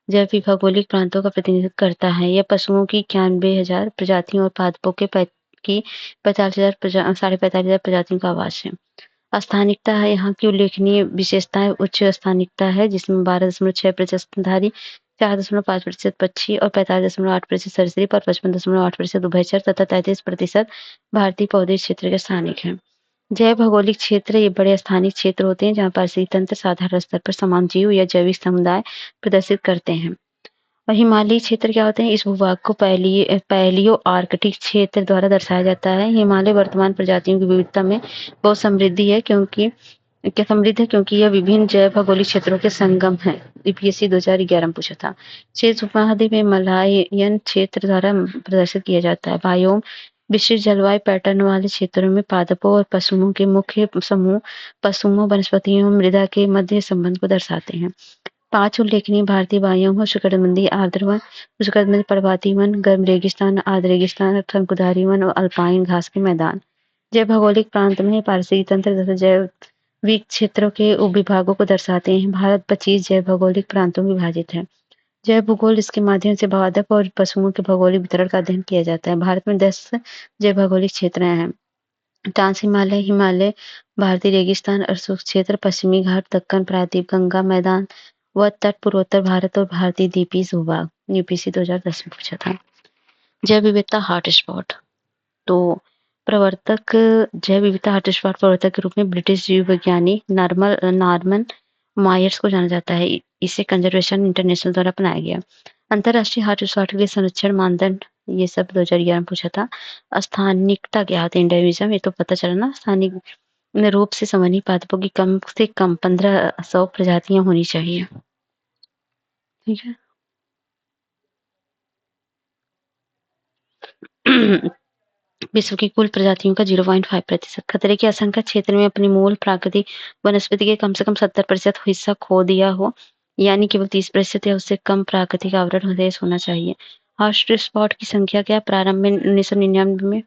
जैव भौगोलिक प्रांतों का प्रतिनिधित्व करता है। यह पशुओं की 91,000 प्रजातियों और पादपों की 45,000 प्रजातियों का आवास है। स्थानिकता है यहाँ की उल्लेखनीय विशेषताएं उच्च स्थानिकता है, जिसमें 12.6% स्तनधारी, 4.5% पक्षी और 45.8% सरीसृप और 55.8% उभयचर तथा 33% भारतीय पौधे क्षेत्र के स्थानिक है। जैव भौगोलिक क्षेत्र ये बड़े स्थानिक क्षेत्र होते हैं जहाँ पारिस्थितिक तंत्र साधारण स्तर पर समान जीव या जैविक समुदाय प्रदर्शित करते हैं। और हिमालयी क्षेत्र क्या होते हैं? इस भूभाग को पैलियो आर्कटिक क्षेत्र द्वारा दर्शाया जाता है। हिमालय वर्तमान प्रजातियों की विविधता में बहुत समृद्ध है, क्योंकि यह विभिन्न जैव भौगोलिक क्षेत्रों के संगम है। यूपीएससी 2011 में पूछा था। क्षेत्र उपमहाद्वीप में मलायन क्षेत्र द्वारा प्रदर्शित किया जाता है। बायोम विशिष्ट जलवायु पैटर्न वाले क्षेत्रों में पादपों और पशुओं के मुख्य समूह पशुओं, वनस्पतियों, मृदा के मध्य संबंध को दर्शाते हैं। 5 उल्लेखनीय भारतीय बायोम: उष्णकटिबंधीय आर्द्र वन, उष्णकटिबंधीय पर्वतीय वन, गर्म रेगिस्तान, आर्द्र रेगिस्तान, शंकुधारी वन और अल्पाइन घास के मैदान। जैव भौगोलिक प्रांत में पारिस्थितिक तंत्र तथा जैविक क्षेत्रों के उपविभागों को दर्शाते हैं। भारत 25 जैव भौगोलिक प्रांतों में विभाजित है। जैव भूगोल इसके माध्यम से पादप और पशुओं के भौगोलिक वितरण का अध्ययन किया जाता है। भारत में 10 जैव भौगोलिक क्षेत्र हैं। ट्रांस हिमालय, हिमालय, भारतीय रेगिस्तान, अरशोक क्षेत्र, पश्चिमी घाट, दक्कन प्रायद्वीप, गंगा मैदान व तट, पूर्वोत्तर भारत और भारतीय द्वीपीय भूभाग। यूपीएससी 2010 में पूछा था। जैव विविधता हॉटस्पॉट। तो प्रवर्तक जैव विविधता हॉटस्पॉट प्रवर्तक के रूप में ब्रिटिश जीव विज्ञानी नॉर्मन मायर्स को जाना जाता है। इसे कंजर्वेशन इंटरनेशनल द्वारा अपनाया गया। अंतरराष्ट्रीय हॉटस्पॉट के लिए संरक्षण मानदंड, ये सब 2011 में पूछा था। स्थानिकता क्या होती है? एंडेमिज्म, ये तो पता चला ना। स्थानिक रूप से संवहनी पादपों की कम से कम 1500 प्रजातियां होनी चाहिए। ठीक है। विश्व की कुल प्रजातियों का 0.5%। खतरे की आशंका क्षेत्र में अपने मूल प्राकृतिक वनस्पति के कम से कम 70% हिस्सा खो दिया हो, यानी केवल 30% या उससे कम प्राकृतिक आवरण देश होना चाहिए। हॉटस्पॉट की संख्या क्या? प्रारंभ में 1999 में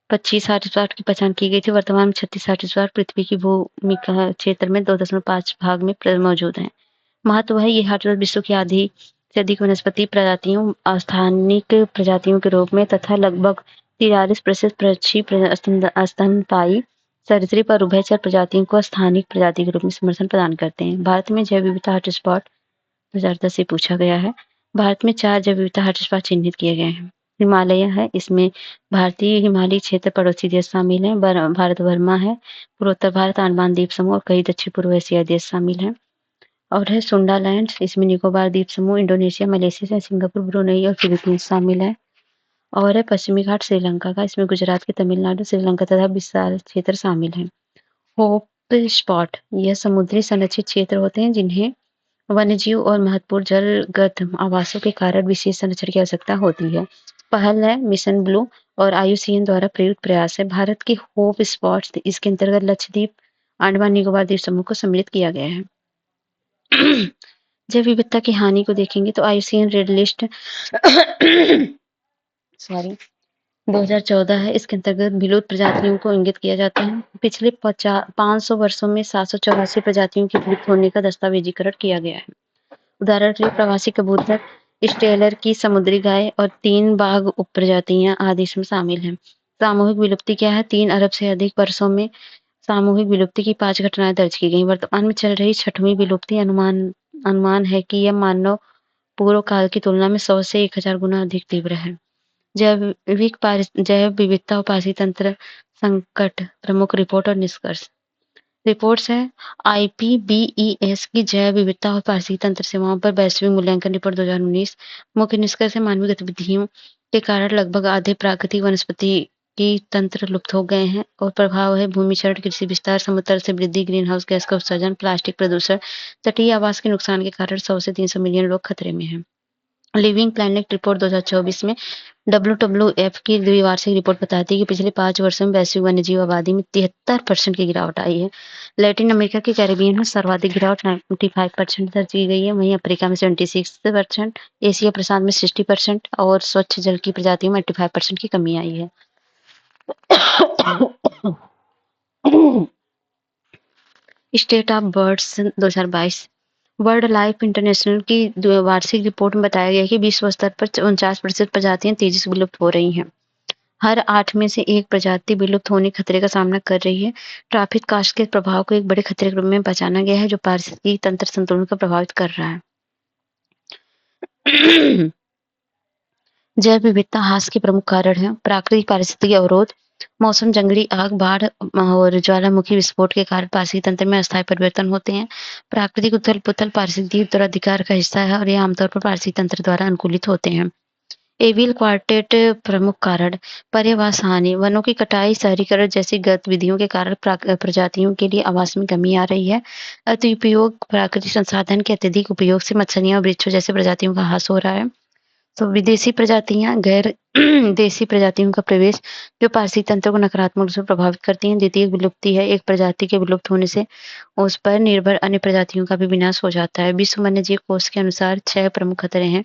25 हॉटस्पॉट की पहचान की गई थी। वर्तमान में 36 हॉटस्पॉट पृथ्वी की भूमि का क्षेत्र में 2.5 भाग में मौजूद है। महत्व है, ये हॉटस्पॉट विश्व की आधी से अधिक वनस्पति प्रजातियों, स्थानिक प्रजातियों के रूप में तथा लगभग 43% पक्षी, स्तनपायी, सरीसृप और उभयचर प्रजातियों को स्थानिक प्रजाति के रूप में समर्थन प्रदान करते हैं। भारत में जैव विविधता हॉटस्पॉट 2010 से पूछा गया है। भारत में 4 जैव विविधता हॉटस्पॉट चिन्हित किए गए हैं। हिमालय है, इसमें भारतीय हिमालयी क्षेत्र, पड़ोसी देश शामिल हैं। भारत बर्मा है, पूर्वोत्तर भारत, अंडमान द्वीप समूह और कई दक्षिण पूर्व एशियाई देश शामिल हैं। और है सुंडालैंड, इसमें निकोबार द्वीप समूह, इंडोनेशिया, मलेशिया, सिंगापुर, ब्रुनई और फिलीपींस शामिल है। और है पश्चिमी घाट श्रीलंका का, इसमें गुजरात के तमिलनाडु, श्रीलंका तथा विशाल क्षेत्र शामिल है। होप स्पॉट, यह समुद्री संरक्षित क्षेत्र होते हैं जिन्हें वन्यजीव और महत्वपूर्ण जलगत आवासों के कारण विशेष संरक्षण की आवश्यकता होती है। पहल है मिशन ब्लू, और IUCN द्वारा प्रयुक्त प्रयास है। भारत की होप स्पॉट्स इसके अंतर्गत लक्षद्वीप, अंडमान निकोबार द्वीप समूह को सम्मिलित किया गया है। जैव विविधता की हानि को देखेंगे तो IUCN रेड लिस्ट सॉरी 2014 है। इसके अंतर्गत विलुप्त प्रजातियों को इंगित किया जाता है। पिछले 500 वर्षों में 784 प्रजातियों के विलुप्त होने का दस्तावेजीकरण किया गया है। उदाहरण के लिए प्रवासी कबूतर, स्टेलर की समुद्री गाय और 3 बाघ उपप्रजातियां आदि इसमें शामिल हैं। सामूहिक विलुप्ति क्या है? 3 अरब से अधिक वर्षों में सामूहिक विलुप्ति की 5 घटनाएं दर्ज की गई। वर्तमान में चल रही 6वीं विलुप्ति अनुमान है कि यह मानव पूर्व काल की तुलना में 100 से 1000 गुना अधिक तीव्र है। जैव विविधता और पारिस्थितिकी तंत्र संकट प्रमुख रिपोर्ट और निष्कर्ष। रिपोर्ट्स है IPBES की जैव विविधता और पारिस्थितिकी तंत्र सेवाओं पर वैश्विक मूल्यांकन रिपोर्ट 2019। मुख्य निष्कर्ष है मानवीय गतिविधियों के कारण लगभग आधे प्राकृतिक वनस्पति की तंत्र लुप्त हो गए हैं और प्रभाव है भूमि क्षरण, कृषि विस्तार, समुद्र तल से वृद्धि, ग्रीन हाउस गैस का उत्सर्जन, प्लास्टिक प्रदूषण, तटीय आवास के नुकसान के कारण 100 से 300 मिलियन लोग खतरे में हैं। लिविंग प्लैनेट रिपोर्ट 2024 में WWF की द्विवार्षिक रिपोर्ट बताती है कि पिछले 5 वर्षों में वैश्विक वन्यजीव आबादी में 73% की गिरावट आई है। लैटिन अमेरिका के कैरिबियन में सर्वाधिक गिरावट 95% दर्ज की गई है। वहीं अफ्रीका में 76%, एशिया प्रशांत में 60% और स्वच्छ जल की प्रजातियों में 85% की कमी आई है। State of birds 2022 world life international की वार्षिक रिपोर्ट में बताया गया कि विश्व स्तर पर 49% प्रजातियां तेजी से विलुप्त हो रही हैं। हर 8 में से एक प्रजाति विलुप्त होने के खतरे का सामना कर रही है। ट्रैफिक कास्ट के प्रभाव को एक बड़े खतरे के रूप में पहचाना गया है जो पारिस्थितिकी तंत्र संतुलन को प्रभावित कर रहा है। जैव विविधता ह्रास के प्रमुख कारण है प्राकृतिक पारिस्थितिकी अवरोध, मौसम, जंगली आग, बाढ़ और ज्वालामुखी विस्फोट के कारण पारिस्थितिकी तंत्र में अस्थायी परिवर्तन होते हैं। प्राकृतिक उथल-पुथल पारिस्थितिकी उत्तराधिकार का हिस्सा है और ये आमतौर पर पारिस्थितिकी तंत्र द्वारा अनुकूलित होते हैं। एविल क्वार्टेट प्रमुख कारण पर्यावरण हानि, वनों की कटाई, शहरीकरण जैसी गतिविधियों के कारण प्रजातियों के लिए आवास में कमी आ रही है। अतिउपयोग, प्राकृतिक संसाधन के अत्यधिक उपयोग से मछलियां और वृक्षों जैसे प्रजातियों का ह्रास हो रहा है। तो विदेशी प्रजातियां, गैर देशी प्रजातियों का प्रवेश जो पारिस्थितिकी तंत्र को नकारात्मक रूप से प्रभावित करती हैं। द्वितीयक विलुप्ति है एक प्रजाति के विलुप्त होने से उस पर निर्भर अन्य प्रजातियों का भी विनाश हो जाता है। विश्व वन्यजीव कोष के अनुसार 6 प्रमुख खतरे हैं: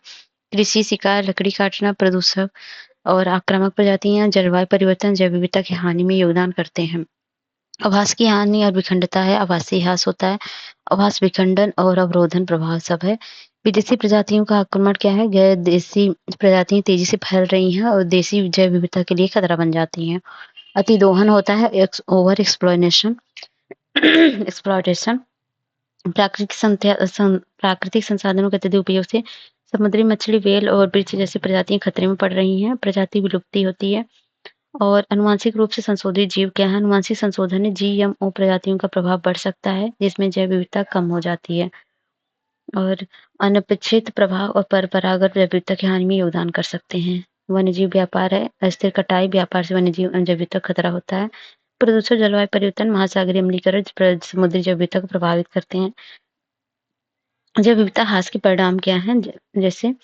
कृषि, शिकार, लकड़ी काटना, प्रदूषक और आक्रामक प्रजातियां जलवायु परिवर्तन जैव विविधता की हानि में योगदान करते हैं। आवास की हानि और विखंडता है, आवासीय ह्रास होता है, आवास विखंडन और अवरोधन प्रभाव सब है। विदेशी प्रजातियों का आक्रमण क्या है? गैर देशी प्रजातियां तेजी से फैल रही हैं और देशी जैव विविधता के लिए खतरा बन जाती हैं। अतिदोहन होता है, ओवर एक्सप्लॉयटेशन प्राकृतिक संसाधनों के अत्यधिक उपयोग से समुद्री मछली, व्हेल और वृक्ष जैसी प्रजातियां खतरे में पड़ रही हैं। प्रजाति विलुप्ति होती है। और अनुवांशिक रूप से संशोधित जीव क्या है? अनुवांशिक संशोधन में GMO प्रजातियों का प्रभाव बढ़ सकता है जिसमें जैव विविधता कम हो जाती है और अनपेक्षित प्रभाव और परंपरागत जैव विविधता की हानि में योगदान कर सकते हैं। वन्यजीव व्यापार है, अस्थिर कटाई, व्यापार से वन्यजीव जैव विविधता खतरा होता है। प्रदूषण, जलवायु परिवर्तन, महासागरीय अम्लीकरण समुद्री जैव विविधता को प्रभावित करते हैं। जैव विविधता ह्रास के परिणाम क्या हैं? जैसे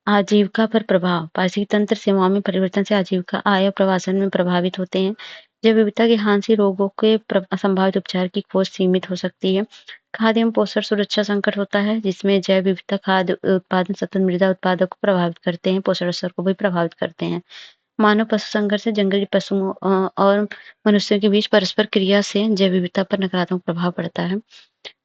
आजीविका पर प्रभाव, पारिस्थितिकी तंत्र सेवाओं में परिवर्तन से आजीविका, आय और प्रवासन में प्रभावित होते हैं। जैव विविधता की हानि से रोगों के संभावित उपचार की खोज सीमित हो सकती है। खाद्य एवं पोषण सुरक्षा संकट होता है जिसमें जैव विविधता खाद्य उत्पादन, सतत मृदा उत्पादक को प्रभावित करते हैं, पोषण स्तर को भी प्रभावित करते हैं। मानव पशु संघर्ष से जंगली पशुओं और मनुष्यों के बीच परस्पर क्रिया से जैव विविधता पर नकारात्मक प्रभाव पड़ता है।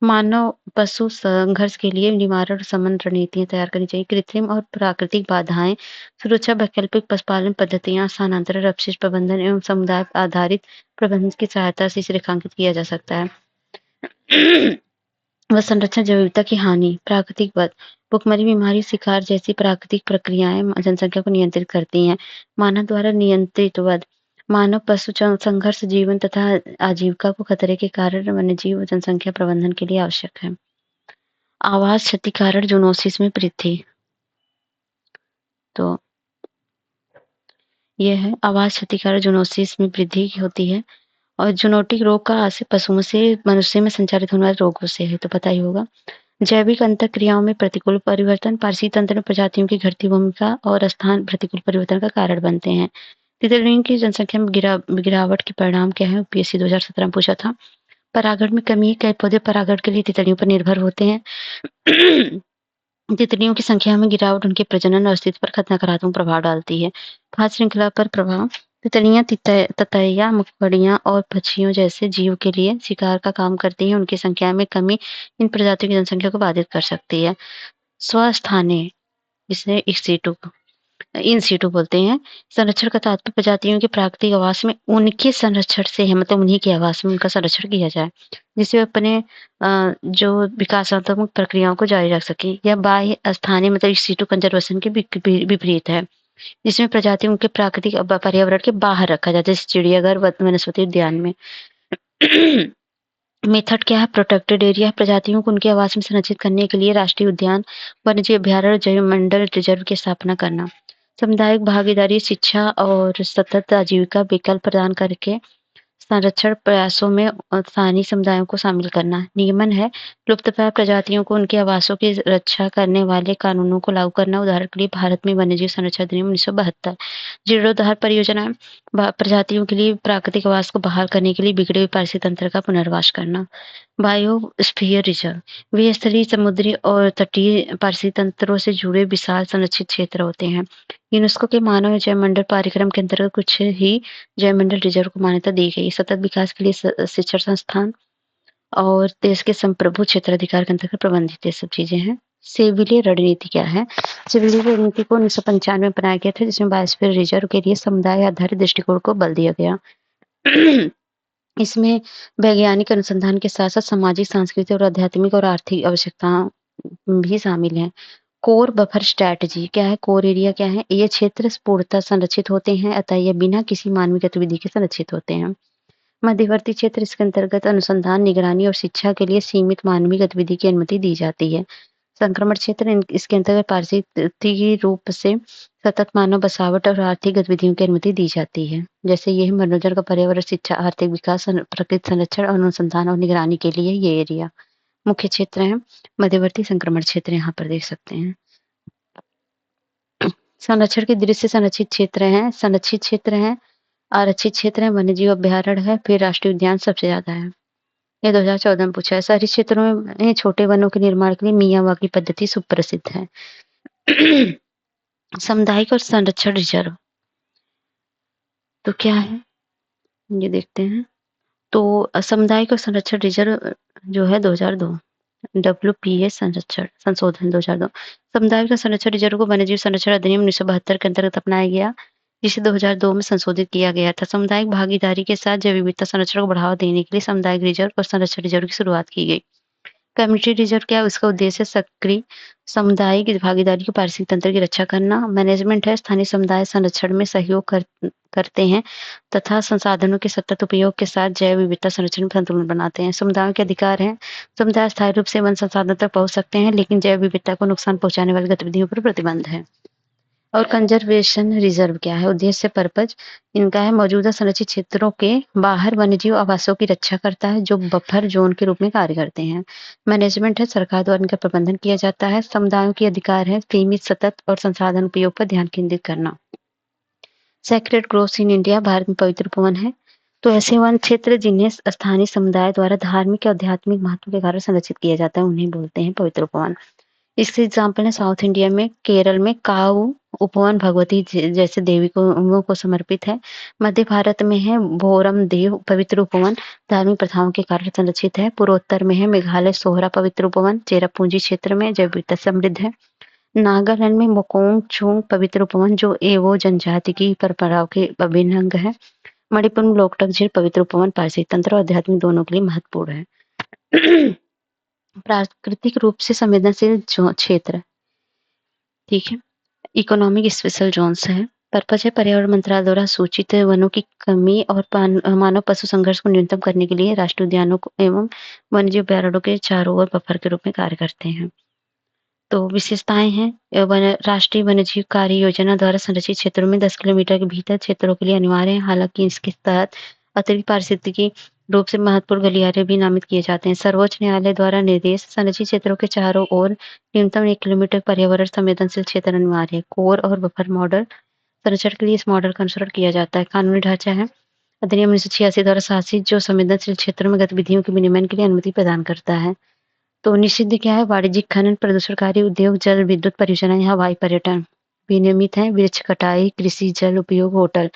मानव पशु संघर्ष के लिए निवारण और शमन रणनीतियां तैयार करनी चाहिए। कृत्रिम और प्राकृतिक बाधाएं, सुरक्षा, वैकल्पिक पशुपालन पद्धतियां, स्थानांतरण, अपशिष्ट प्रबंधन एवं समुदाय आधारित प्रबंधन की सहायता से इसे रेखांकित किया जा सकता है। वह संरक्षण, जैव विविधता की हानि, प्राकृतिक वध, भुखमरी, बीमारी, शिकार जैसी प्राकृतिक प्रक्रियाएं जनसंख्या को नियंत्रित करती हैं। मानव द्वारा नियंत्रित वध, मानव पशु संघर्ष जीवन तथा आजीविका को खतरे के कारण वन्यजीव जनसंख्या प्रबंधन के लिए आवश्यक है। आवास क्षति कारण जूनोसिस में वृद्धि, तो यह है आवास क्षति कारण जूनोसिस में वृद्धि होती है और जूनोटिक रोग का आशय पशुओं से मनुष्य में संचारित होने वाले रोगों से है, तो पता ही होगा। जैविक अंतःक्रियाओं में प्रतिकूल परिवर्तन, पारिस्थितिकी तंत्र में प्रजातियों की घटती भूमिका और स्थान प्रतिकूल परिवर्तन का कारण बनते हैं। तितलियों की जनसंख्या में गिरावट के परिणाम क्या है? यूपीएससी 2017 में पूछा था। परागण में कमी, कई पौधे परागण के लिए तितलियों पर निर्भर होते हैं। तितलियों की संख्या में गिरावट उनके प्रजनन और अस्तित्व पर नकारात्मक प्रभाव डालती है। खाद्य श्रृंखला पर प्रभाव, तितलियां ततैया, मकड़ियां और पक्षियों जैसे जीव के लिए शिकार का काम करती हैं। उनकी संख्या में कमी इन प्रजातियों की जनसंख्या को बाधित कर सकती है। स्वस्थानीय, जिसे इन सीटू बोलते हैं। संरक्षण का तात्पर्य प्रजातियों के प्राकृतिक आवास में उनके संरक्षण से है, मतलब उन्हीं के आवास में उनका संरक्षण किया जाए, जिससे वे अपने जो विकासात्मक प्रक्रियाओं को जारी रख सके। या बाह्य स्थानीय, मतलब इस सीटू कंजर्वेशन के विपरीत है, जिसमें प्रजातियों के प्राकृतिक पर्यावरण के बाहर रखा जाता है, जैसे चिड़ियाघर, वनस्पति उद्यान में। मेथड क्या है? प्रोटेक्टेड एरिया, प्रजातियों को उनके आवास में संरक्षित करने के लिए राष्ट्रीय उद्यान, वन्यजीव अभ्यारण्य, जैवमंडल रिजर्व की स्थापना करना। सामुदायिक भागीदारी, शिक्षा और सतत आजीविका विकल्प प्रदान करके संरक्षण प्रयासों में स्थानीय समुदायों को शामिल करना। नियमन है, लुप्तप्राय प्रजातियों को उनके आवासों की रक्षा करने वाले कानूनों को लागू करना। उदाहरण के लिए भारत में वन्यजीव संरक्षण अधिनियम 1972। जीर्णोद्धार परियोजना, प्रजातियों के लिए प्राकृतिक आवास को बहाल करने के लिए बिगड़े हुए पारिस्थितिक तंत्र का पुनर्वास करना। बायोस्फीयर रिजर्व, वे स्थलीय, समुद्री और तटीय पारिस्थितिक तंत्रों से जुड़े विशाल संरक्षित क्षेत्र होते हैं। यूनेस्को के मानव जैवमंडल कार्यक्रम के अंतर्गत कुछ ही जैवमंडल रिजर्व को मान्यता दी गई। सतत विकास के लिए शिक्षण संस्थान और देश के संप्रभु क्षेत्राधिकार के अंतर्गत प्रबंधित ये सब चीजें हैं। सेविलिय रणनीति क्या है? सेविलिय रणनीति को 1995 में बनाया गया था, जिसमें बायोस्फीयर रिजर्व के लिए समुदाय आधारित दृष्टिकोण को बल दिया गया। इसमें वैज्ञानिक अनुसंधान के साथ साथ सामाजिक, सांस्कृतिक और आध्यात्मिक और आर्थिक आवश्यकताएं भी शामिल हैं। कोर बफर स्ट्रैटेजी क्या है? कोर एरिया क्या है? ये क्षेत्र पूर्णतः संरक्षित होते हैं, अतः ये बिना किसी मानवीय गतिविधि के संरक्षित होते हैं। मध्यवर्ती क्षेत्र, इसके अंतर्गत अनुसंधान, निगरानी और शिक्षा के लिए सीमित मानवीय गतिविधि की अनुमति दी जाती है। संक्रमण क्षेत्र, इसके अंतर्गत पारिस्थितिक रूप से सतत मानव बसावट और आर्थिक गतिविधियों की अनुमति दी जाती है। जैसे ये है मनोरंजन का पर्यावरण, शिक्षा, आर्थिक विकास, प्रकृति संरक्षण और अनुसंधान और निगरानी के लिए ये एरिया मुख्य क्षेत्र है। मध्यवर्ती संक्रमण क्षेत्र यहाँ पर देख सकते हैं। संरक्षण की दृष्टि से संरक्षित क्षेत्र हैं, संरक्षित क्षेत्र हैं, आरक्षित क्षेत्र है, वन्यजीव अभ्यारण्य है, फिर राष्ट्रीय उद्यान सबसे ज्यादा है। ये 2014 में पूछा है। शहरी क्षेत्रों में छोटे वनों के निर्माण के लिए मियावाकी पद्धति सुप्रसिद्ध है। सामुदायिक और संरक्षण रिजर्व तो क्या है, ये देखते हैं। तो सामुदायिक और संरक्षण रिजर्व जो है 2002 WPS संशोधन 2002। सामुदायिक और संरक्षण रिजर्व को वन्यजीव संरक्षण अधिनियम 1972 के अंतर्गत अपनाया गया, जिसे 2002 में संशोधित किया गया था। सामुदायिक भागीदारी के साथ जैव विविधता संरक्षण को बढ़ावा देने के लिए सामुदायिक रिजर्व और संरक्षण रिजर्व की शुरुआत की गई। कम्युनिटी रिजर्व क्या है? उसका उद्देश्य सक्रिय सामुदायिक भागीदारी के पारिस्थितिक तंत्र की रक्षा करना। मैनेजमेंट है, स्थानीय समुदाय संरक्षण में सहयोग करते हैं तथा संसाधनों के सतत उपयोग के साथ जैव विविधता संरक्षण में संतुलन बनाते हैं। समुदायों के अधिकार हैं, समुदाय स्थायी रूप से वन संसाधन तक पहुंच सकते हैं, लेकिन जैव विविधता को नुकसान पहुंचाने वाली गतिविधियों पर प्रतिबंध है। और कंजर्वेशन रिजर्व क्या है? उद्देश्य, पर्पज इनका है मौजूदा संरक्षित क्षेत्रों के बाहर वन्यजीव आवासों की रक्षा करता है, जो बफर जोन के रूप में कार्य करते हैं। मैनेजमेंट है, सरकार द्वारा इनका प्रबंधन किया जाता है। समुदायों के अधिकार है, सीमित, सतत और संसाधन उपयोग पर ध्यान केंद्रित करना। Sacred groves in India, Bharat में पवित्र उपवन है। तो ऐसे वन क्षेत्र जिन्हें स्थानीय समुदाय द्वारा धार्मिक या आध्यात्मिक महत्व के कारण संरक्षित किया जाता है, उन्हें बोलते हैं पवित्र उपवन। इसके एग्जाम्पल है साउथ इंडिया में, केरल में काऊ उपवन भगवती जैसे देवी को समर्पित है। मध्य भारत में है भोरम देव पवित्र उपवन, धार्मिक प्रथाओं के कारण संरक्षित है। पूर्वोत्तर में है मेघालय सोहरा पवित्र उपवन, चेरापूंजी क्षेत्र में जैव विविधता समृद्ध है। नागालैंड में मोकोंग चुंग पवित्र उपवन, जो एवो जनजाति की परंपराओं के अभिन्न अंग है। मणिपुर में लोकटक झील पवित्र उपवन पारिस्थितिक तंत्र और आध्यात्मिक दोनों के लिए महत्वपूर्ण है। प्राकृतिक रूप से संवेदनशील क्षेत्र, ठीक है। इकोनॉमिक स्पेशल जोन्स है। पर्पज है, पर्यावरण मंत्रालय द्वारा सूचित वनों की कमी और मानव पशु संघर्ष को न्यूनतम करने के लिए राष्ट्रीय उद्यानों एवं वन्यजीव अभ्यारण्यों के चारों ओर बफर के रूप में कार्य करते हैं। तो विशेषताएं हैं, राष्ट्रीय वन्यजीव कार्य योजना द्वारा संरक्षित क्षेत्रों में 10 किलोमीटर के भीतर क्षेत्रों के लिए अनिवार्य है। हालांकि इसके तहत अतिरिक्त पारिस्थितिकी रूप से महत्वपूर्ण गलियारे भी नामित किए जाते हैं। सर्वोच्च न्यायालय द्वारा निर्देश, संरक्षित क्षेत्रों के चारों ओर न्यूनतम 1 किलोमीटर पर्यावरण संवेदनशील क्षेत्र अनिवार्य है। कोर और बफर मॉडल, संरक्षण के लिए इस मॉडल का अनुसरण किया जाता है। कानूनी ढांचा है अधिनियम 1986 द्वारा शासित जो संवेदनशील क्षेत्रों में गतिविधियों के विनियमन के लिए अनुमति प्रदान करता है। तो निषिद्ध क्या है? वाणिज्यिक खनन, प्रदूषणकारी उद्योग, जल विद्युत परियोजना या हवाई पर्यटन। विनियमित है वृक्ष कटाई, कृषि, जल उपयोग, होटल।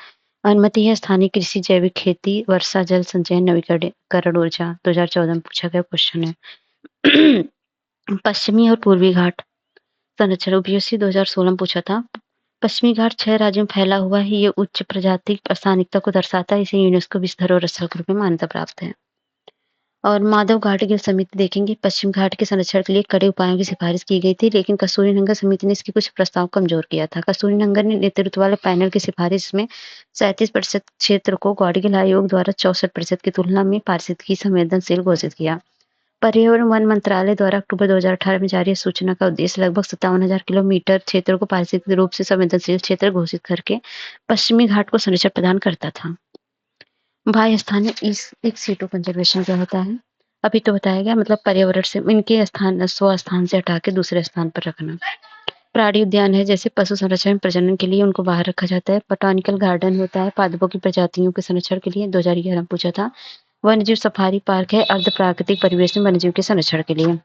अनुमति है स्थानीय कृषि, जैविक खेती, वर्षा जल संचयन, नवीकरण ऊर्जा। 2014 में पूछा गया क्वेश्चन है। पश्चिमी और पूर्वी घाट संरक्षण यूपीएससी 2016 में पूछा था। पश्चिमी घाट 6 राज्यों में फैला हुआ है। ये उच्च प्रजाति स्थानिकता को दर्शाता है। इसे यूनेस्को विश्व धरोहर स्थल के रूप में मान्यता प्राप्त है। और माधव घाट की समिति देखेंगे, पश्चिम घाट के संरक्षण के लिए कड़े उपायों की सिफारिश की गई थी, लेकिन कस्तूरी नंगर समिति ने इसके कुछ प्रस्ताव कमजोर किया था। कस्तूरी नंगर ने नेतृत्व वाले पैनल की सिफारिश में 37% क्षेत्र को गौड़गिल आयोग द्वारा 64% की तुलना में पारिस्थितिकी संवेदनशील घोषित किया। पर्यावरण वन मंत्रालय द्वारा अक्टूबर 2018 में जारी सूचना का उद्देश्य लगभग 57,000 किलोमीटर क्षेत्र को पारिस्थितिक रूप से संवेदनशील क्षेत्र घोषित करके पश्चिमी घाट को संरक्षण प्रदान करता था। बाह्य स्थान इस एक सीटो कंजर्वेशन क्या होता है? अभी तो बताया गया, मतलब पर्यावरण से इनके स्थान से हटा के दूसरे स्थान पर रखना। प्राणी उद्यान है, जैसे पशु संरक्षण प्रजनन के लिए उनको बाहर रखा जाता है। बोटानिकल गार्डन होता है पादपों की प्रजातियों के संरक्षण के लिए, 2011 में पूछा था। वन्यजीव सफारी पार्क है अर्ध प्राकृतिक परिवेश में वन्यजीव के संरक्षण के लिए।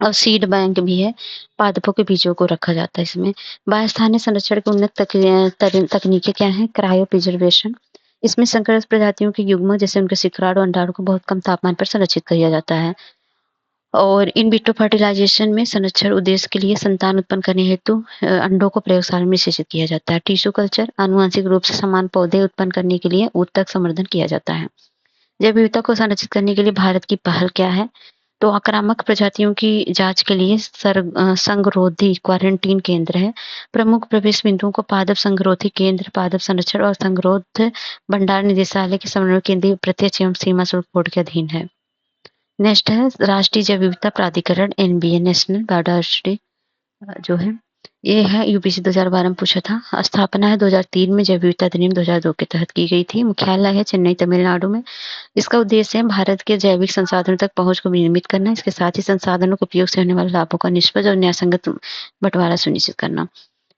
और सीड बैंक भी है, पादपों के बीजों को रखा जाता है इसमें। बाह्य स्थानीय संरक्षण की उन्नत तकनीकें क्या है? Cryo preservation. इसमें संकरित प्रजातियों के युग्म जैसे उनके शिखराणु अंडाणु को बहुत कम तापमान पर संरक्षित किया जाता है। और इन विट्रो फर्टिलाइजेशन में संरक्षण उद्देश्य के लिए संतान उत्पन्न करने हेतु अंडों को प्रयोगशाला में विशेषित किया जाता है। टिश्यू कल्चर, आनुवंशिक रूप से समान पौधे उत्पन्न करने के लिए ऊतक संवर्धन किया जाता है। जैव विविधता को संरक्षित करने के लिए भारत की पहल क्या है? तो आक्रामक प्रजातियों की जांच के लिए संगरोधी क्वारंटीन केंद्र है। प्रमुख प्रवेश बिंदुओं को पादप संगरोधी केंद्र, पादप संरक्षण और संगरोध भंडार निदेशालय के समन्वय केंद्रीय प्रत्यक्ष एवं सीमा शुल्क बोर्ड के अधीन है। नेक्स्ट है राष्ट्रीय जैव विविधता प्राधिकरण, एनबीए, नेशनल बायोडायवर्सिटी जो है ये है यूपीएससी 2012 में पूछा था। स्थापना है 2003 में, जैव विविधता अधिनियम 2002 के तहत की गई थी। मुख्यालय है चेन्नई, तमिलनाडु में। इसका उद्देश्य है भारत के जैविक संसाधनों तक पहुंच को विनियमित करना। इसके साथ ही संसाधनों के उपयोग से होने वाले लाभों का निष्पक्ष और न्यायसंगत बंटवारा सुनिश्चित करना।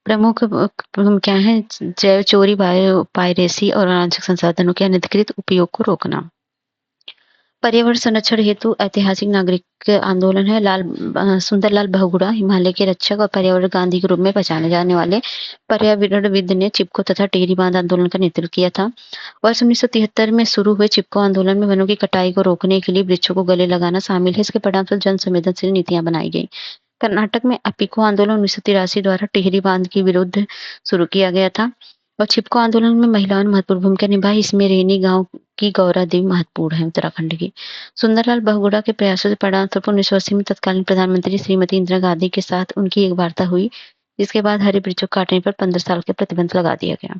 प्रमुख क्या है? जैव चोरी, बायो पायरेसी और आंशिक संसाधनों के अनधिकृत उपयोग को रोकना। पर्यावरण संरक्षण हेतु ऐतिहासिक नागरिक आंदोलन है। सुंदरलाल बहुगुणा हिमालय के रक्षक और पर्यावरण गांधी के रूप में पहचाने जाने वाले पर्यावरणविद ने चिपको तथा टिहरी बांध आंदोलन का नेतृत्व किया था। वर्ष 1973 में शुरू हुए चिपको आंदोलन में वनों की कटाई को रोकने के लिए वृक्षों को गले लगाना शामिल है। इसके परिणामस्वरूप जन संवेदनशील नीतियां बनाई गई। कर्नाटक में अपिको आंदोलन 1983 द्वारा टिहरी बांध के विरुद्ध शुरू किया गया था। और चिपको आंदोलन में महिलाओं ने महत्वपूर्ण भूमिका निभाई। इसमें रेनी गांव की गौरा देवी महत्वपूर्ण है, उत्तराखंड की। सुंदरलाल बहुगुणा के प्रयासों से परिणामस्वरूप 1980 में तत्कालीन प्रधानमंत्री श्रीमती इंदिरा गांधी के साथ उनकी एक वार्ता हुई, जिसके बाद हरे वृक्षों काटने पर 15 साल के प्रतिबंध लगा दिया गया।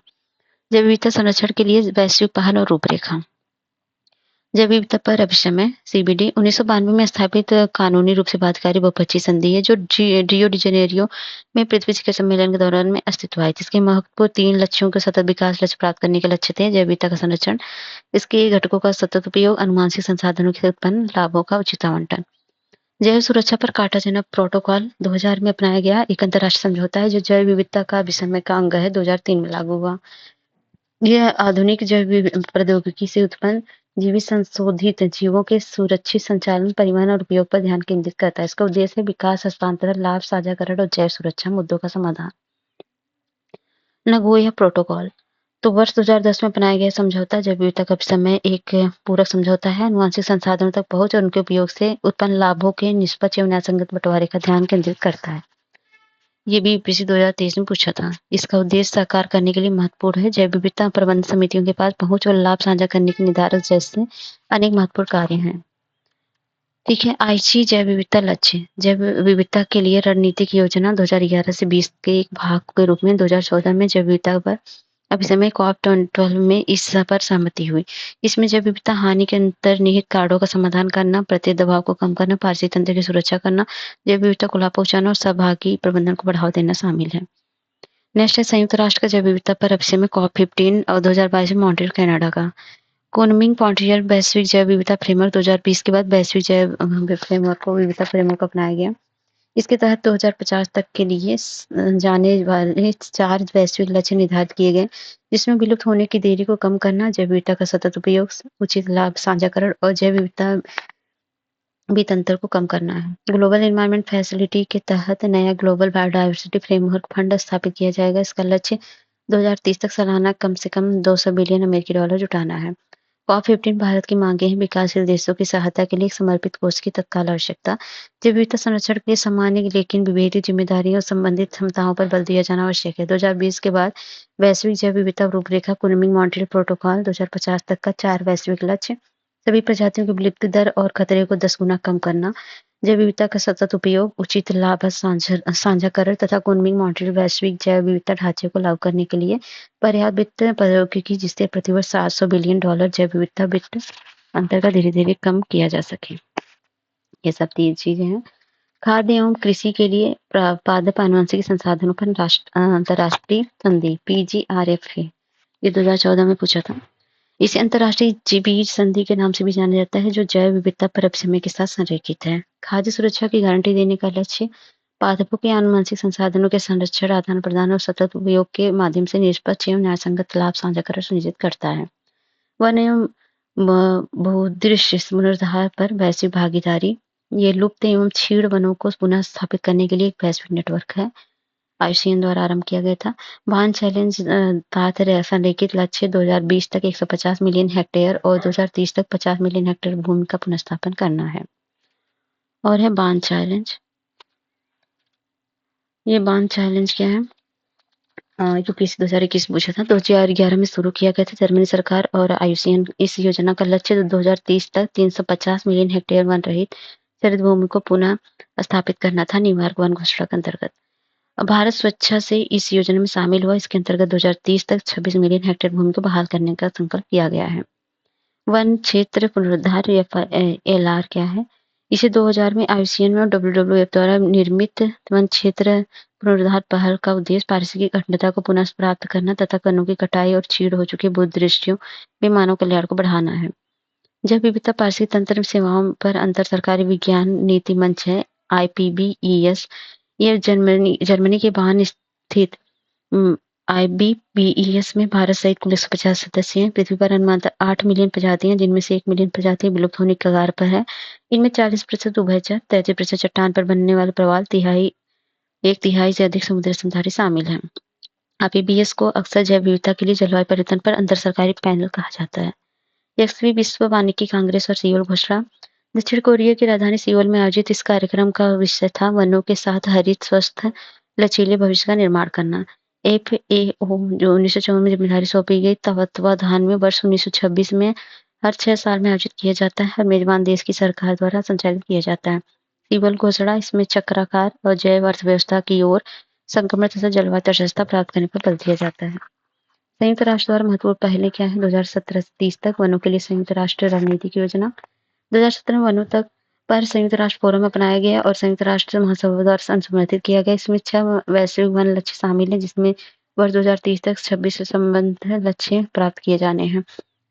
जैव विविधता संरक्षण के लिए वैश्विक पहल और रूपरेखा। जैव विविधता पर अभिसमय सीबीडी 1992 में स्थापित कानूनी रूप से बाध्यकारी बहुपक्षीय संधि है, जो रियो डी जेनेरियो में पृथ्वी शिखर सम्मेलन के दौरान में अस्तित्व आई थी। इसके महत्वपूर्ण 3 लक्ष्यों के सतत विकास लक्ष्य प्राप्त करने के लक्ष्य थे। जैव विविधता का संरक्षण, इसके घटकों का सतत उपयोग, अनुवांशिक संसाधनों से उत्पन्न लाभों का उचित आवंटन। जैव सुरक्षा पर कार्टाजेना प्रोटोकॉल 2000 में अपनाया गया एक अंतर्राष्ट्रीय समझौता है, जो जैव विविधता का अभिसमय का अंग है। 2003 में लागू हुआ। यह आधुनिक जैव प्रौद्योगिकी से उत्पन्न जीवित संशोधित जीवों के सुरक्षित संचालन, परिवहन और उपयोग पर ध्यान केंद्रित करता है। इसका उद्देश्य है विकास, हस्तांतरण, लाभ साझाकरण और जैव सुरक्षा मुद्दों का समाधान। नगोया प्रोटोकॉल तो वर्ष 2010 में अपनाया गया समझौता जैव विविधता का समय एक पूरक समझौता है। अनुवांशिक संसाधनों तक पहुंच और उनके उपयोग से उत्पन्न लाभों के निष्पक्ष एवं न्यायसंगत बंटवारे का ध्यान केंद्रित करता है। ये भी यूपीएससी 2023 में पूछा था। इसका उद्देश्य साकार करने के लिए महत्वपूर्ण है। जैव विविधता प्रबंधन समितियों के पास पहुंच और लाभ साझा करने के निर्धारक जैसे अनेक महत्वपूर्ण कार्य हैं। ठीक है, आईची जैव विविधता लक्ष्य। जैव विविधता के लिए रणनीतिक योजना 2011 से 20 के एक भाग के रूप में 2014 में जैव विविधता पर अभिसमय COP 12 में इस पर सहमति हुई। इसमें जैव विविधता हानि के अंतर्निहित कारणों का समाधान करना, प्रत्येक दबाव को कम करना, पारिस्थितिक तंत्र की सुरक्षा करना, जैव विविधता को लाभ पहुंचाना और सहभागी प्रबंधन को बढ़ावा देना शामिल है। नेक्स्ट है संयुक्त राष्ट्र का जैव विविधता पर अभिसमय COP 15 और 2022 में मॉन्ट्रियल कनाडा का। कुनमिंग मॉन्ट्रियल वैश्विक जैव विविधता फ्रेमवर्क 2020 के बाद वैश्विक जैव फ्रेमवर्क को विविधता फ्रेमवर्क अपनाया गया। इसके तहत 2050 तक के लिए जाने वाले 4 वैश्विक लक्ष्य निर्धारित किए गए, जिसमें विलुप्त होने की देरी को कम करना, जैव विविधता का सतत उपयोग, उचित लाभ साझाकरण और जैव विविधता वितंत्र को कम करना है। ग्लोबल एनवायरनमेंट फैसिलिटी के तहत नया ग्लोबल बायोडायवर्सिटी फ्रेमवर्क फंड स्थापित किया जाएगा। इसका लक्ष्य 2030 तक सालाना कम से कम $200 बिलियन अमेरिकी डॉलर जुटाना है। COP15 भारत की मांगे हैं विकासशील देशों की सहायता के लिए एक समर्पित कोष की तत्काल आवश्यकता। जैव विविधता संरक्षण के लिए सामान्य लेकिन विभेदित जिम्मेदारियों और संबंधित क्षमताओं पर बल दिया जाना आवश्यक है। 2020 के बाद वैश्विक जैव विविधता रूपरेखा कुनमिंग मॉन्ट्रियल प्रोटोकॉल 2050 तक का 4 वैश्विक लक्ष्य, सभी प्रजातियों की विलुप्ति दर और खतरे को 10 गुना कम करना, जैव विविधता का सतत उपयोग, उचित लाभ साझाकरण तथा कुनमिंग मॉन्ट्रियल वैश्विक जैव विविधता ढांचे को लागू करने के लिए पर्याप्त वित्त प्रौद्योगिकी जिससे प्रतिवर्ष $700 बिलियन जैव विविधता वित्त अंतर का धीरे-धीरे कम किया जा सके। ये सब 3 चीजें हैं। खाद्य एवं कृषि के लिए पादप आनुवंशिक संसाधनों पर अंतर्राष्ट्रीय संधि PGRF है। ये 2014 में पूछा था। इसे अंतर्राष्ट्रीय बीज संधि के नाम से भी जाना जाता है, जो जैव विविधता पर समय के साथ संरेखित है। खाद्य सुरक्षा की गारंटी देने का लक्ष्य पादपों के आनुवंशिक संसाधनों के संरक्षण, आदान प्रदान और सतत उपयोग के माध्यम से निष्पक्ष एवं न्यायसंगत लाभ साझाकरण सुनिश्चित करता है। वन एवं भूदृश्य पुनरुद्धार पर वैश्विक भागीदारी, ये लुप्त एवं क्षीण वनों को पुनः स्थापित करने के लिए एक वैश्विक नेटवर्क है। IUCN द्वारा आरंभ किया गया था। वाहन चैलेंज तहत संरेखित लक्ष्य 2020 तक 150 मिलियन हेक्टेयर और 2030 तक 50 मिलियन हेक्टेयर भूमि का पुनर्स्थापन करना है। और है बान चैलेंज। ये बान चैलेंज क्या है? यूपीएससी 2021 पूछा था। 2011 में शुरू किया गया था। जर्मनी सरकार और IUCN इस योजना का लक्ष्य 2030 तक 350 मिलियन हेक्टेयर वन रहित शरद भूमि को पुनः स्थापित करना था न्यूयॉर्क वन घोषणा के अंतर्गत। भारत स्वेच्छा से इस योजना में शामिल हुआ। इसके अंतर्गत 2030 तक 26 मिलियन हेक्टेयर भूमि को बहाल करने का संकल्प किया गया है। वन क्षेत्र पुनरुद्धार LR क्या है? इसे 2000 में IUCN और WWF द्वारा निर्मित वन क्षेत्र पुनरुद्धार पहल का उद्देश्य पारिस्थितिक अखंडता को पुनः प्राप्त करना तथा वनों की कटाई और क्षीण हो चुके भूदृश्यों में मानव कल्याण को बढ़ाना है। जैव विविधता पारिस्थितिक तंत्र सेवाओं पर अंतर सरकारी विज्ञान नीति मंच है IPBES। ये जर्मनी के बार्न स्थित IPBES में भारत सहित कुल 150 सदस्य हैं। पृथ्वी पर अनुमानतः 8 मिलियन प्रजातियां, जिनमें से 1 मिलियन प्रजातियां विलुप्त होने के कगार पर है। इनमें 40% उभयचर, 33% चट्टान पर बनने वाले प्रवाल, एक तिहाई से अधिक समुद्री स्तनधारी शामिल हैं। IPBES को अक्सर जैव विविधता के लिए जलवायु परिवर्तन पर अंतर सरकारी पैनल कहा जाता है। 1वीं विश्व वानिकी कांग्रेस और सियोल घोषणा। दक्षिण कोरिया की राजधानी सियोल में आयोजित इस कार्यक्रम का विषय था वनों के साथ हरित, स्वस्थ, लचीले भविष्य का निर्माण करना। FAO जो 1954 में जिम्मेदारी सौंपी गई तत्वावधान में वर्ष 1926 में हर 6 साल में आयोजित किया जाता है और मेजबान देश की सरकार द्वारा संचालित किया जाता है। सियोल घोषणा इसमें चक्राकार और जैव अर्थव्यवस्था की ओर संक्रमण तथा जलवायु तटस्थता प्राप्त करने पर बल दिया जाता है। संयुक्त राष्ट्र द्वारा महत्वपूर्ण पहले क्या है? 2017 से 30 तक वनों के लिए संयुक्त राष्ट्र रणनीतिक योजना। 2017 में वनों तक पर संयुक्त राष्ट्र फोरम अपनाया गया और संयुक्त राष्ट्र महासभा द्वारा समर्थित किया गया। इसमें 6 वैश्विक वन लक्ष्य शामिल हैं, जिसमें वर्ष 2030 तक 26 से संबंधित लक्ष्य प्राप्त किए जाने हैं।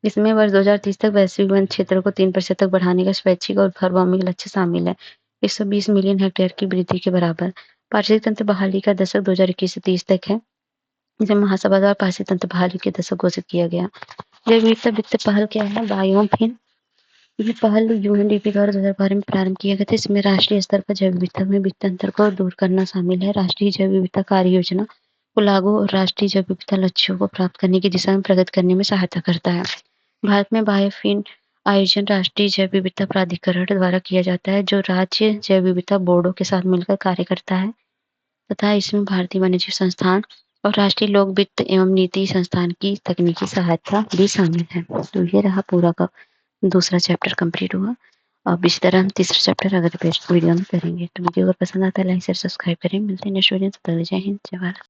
इसमें वर्ष 2030 तक वैश्विक वन क्षेत्र को 3% तक बढ़ाने का स्वैच्छिक और सार्वभौमिक लक्ष्य शामिल है, 120 मिलियन हेक्टेयर की वृद्धि के बराबर। पारिस्थितिक तंत्र बहाली का दशक 2021 से 30 तक है, जिसे महासभा द्वारा पारिस्थितिक तंत्र बहाली के दशक घोषित किया गया। जैव विविधता वित्त पहल क्या है? BIOFIN. ये पहल UNDP द्वारा 2012 में प्रारंभ किया गया था। इसमें राष्ट्रीय स्तर पर जैव विविधता में वित्त अंतर को दूर करना शामिल है। राष्ट्रीय जैव विविधता कार्य योजना को लागू और राष्ट्रीय जैव विविधता लक्ष्यों को प्राप्त करने की दिशा में प्रगति करने में सहायता करता है। भारत में बायोफिन आयोजन राष्ट्रीय जैव विविधता प्राधिकरण द्वारा किया जाता है, जो राज्य जैव विविधता बोर्डों के साथ मिलकर कार्य करता है तथा इसमें भारतीय वन्यजीव संस्थान और राष्ट्रीय लोक वित्त एवं नीति संस्थान की तकनीकी सहायता भी शामिल है। तो ये रहा पूरा का दूसरा चैप्टर कंप्लीट हुआ। अब इसी तरह हम तीसरा चैप्टर अगले वीडियो में करेंगे। तो वीडियो अगर पसंद आता है लाइक शेयर सब्सक्राइब करें। मिलते हैं नेक्स्ट वीडियो में। तब तक जय हिंद, जय भारत।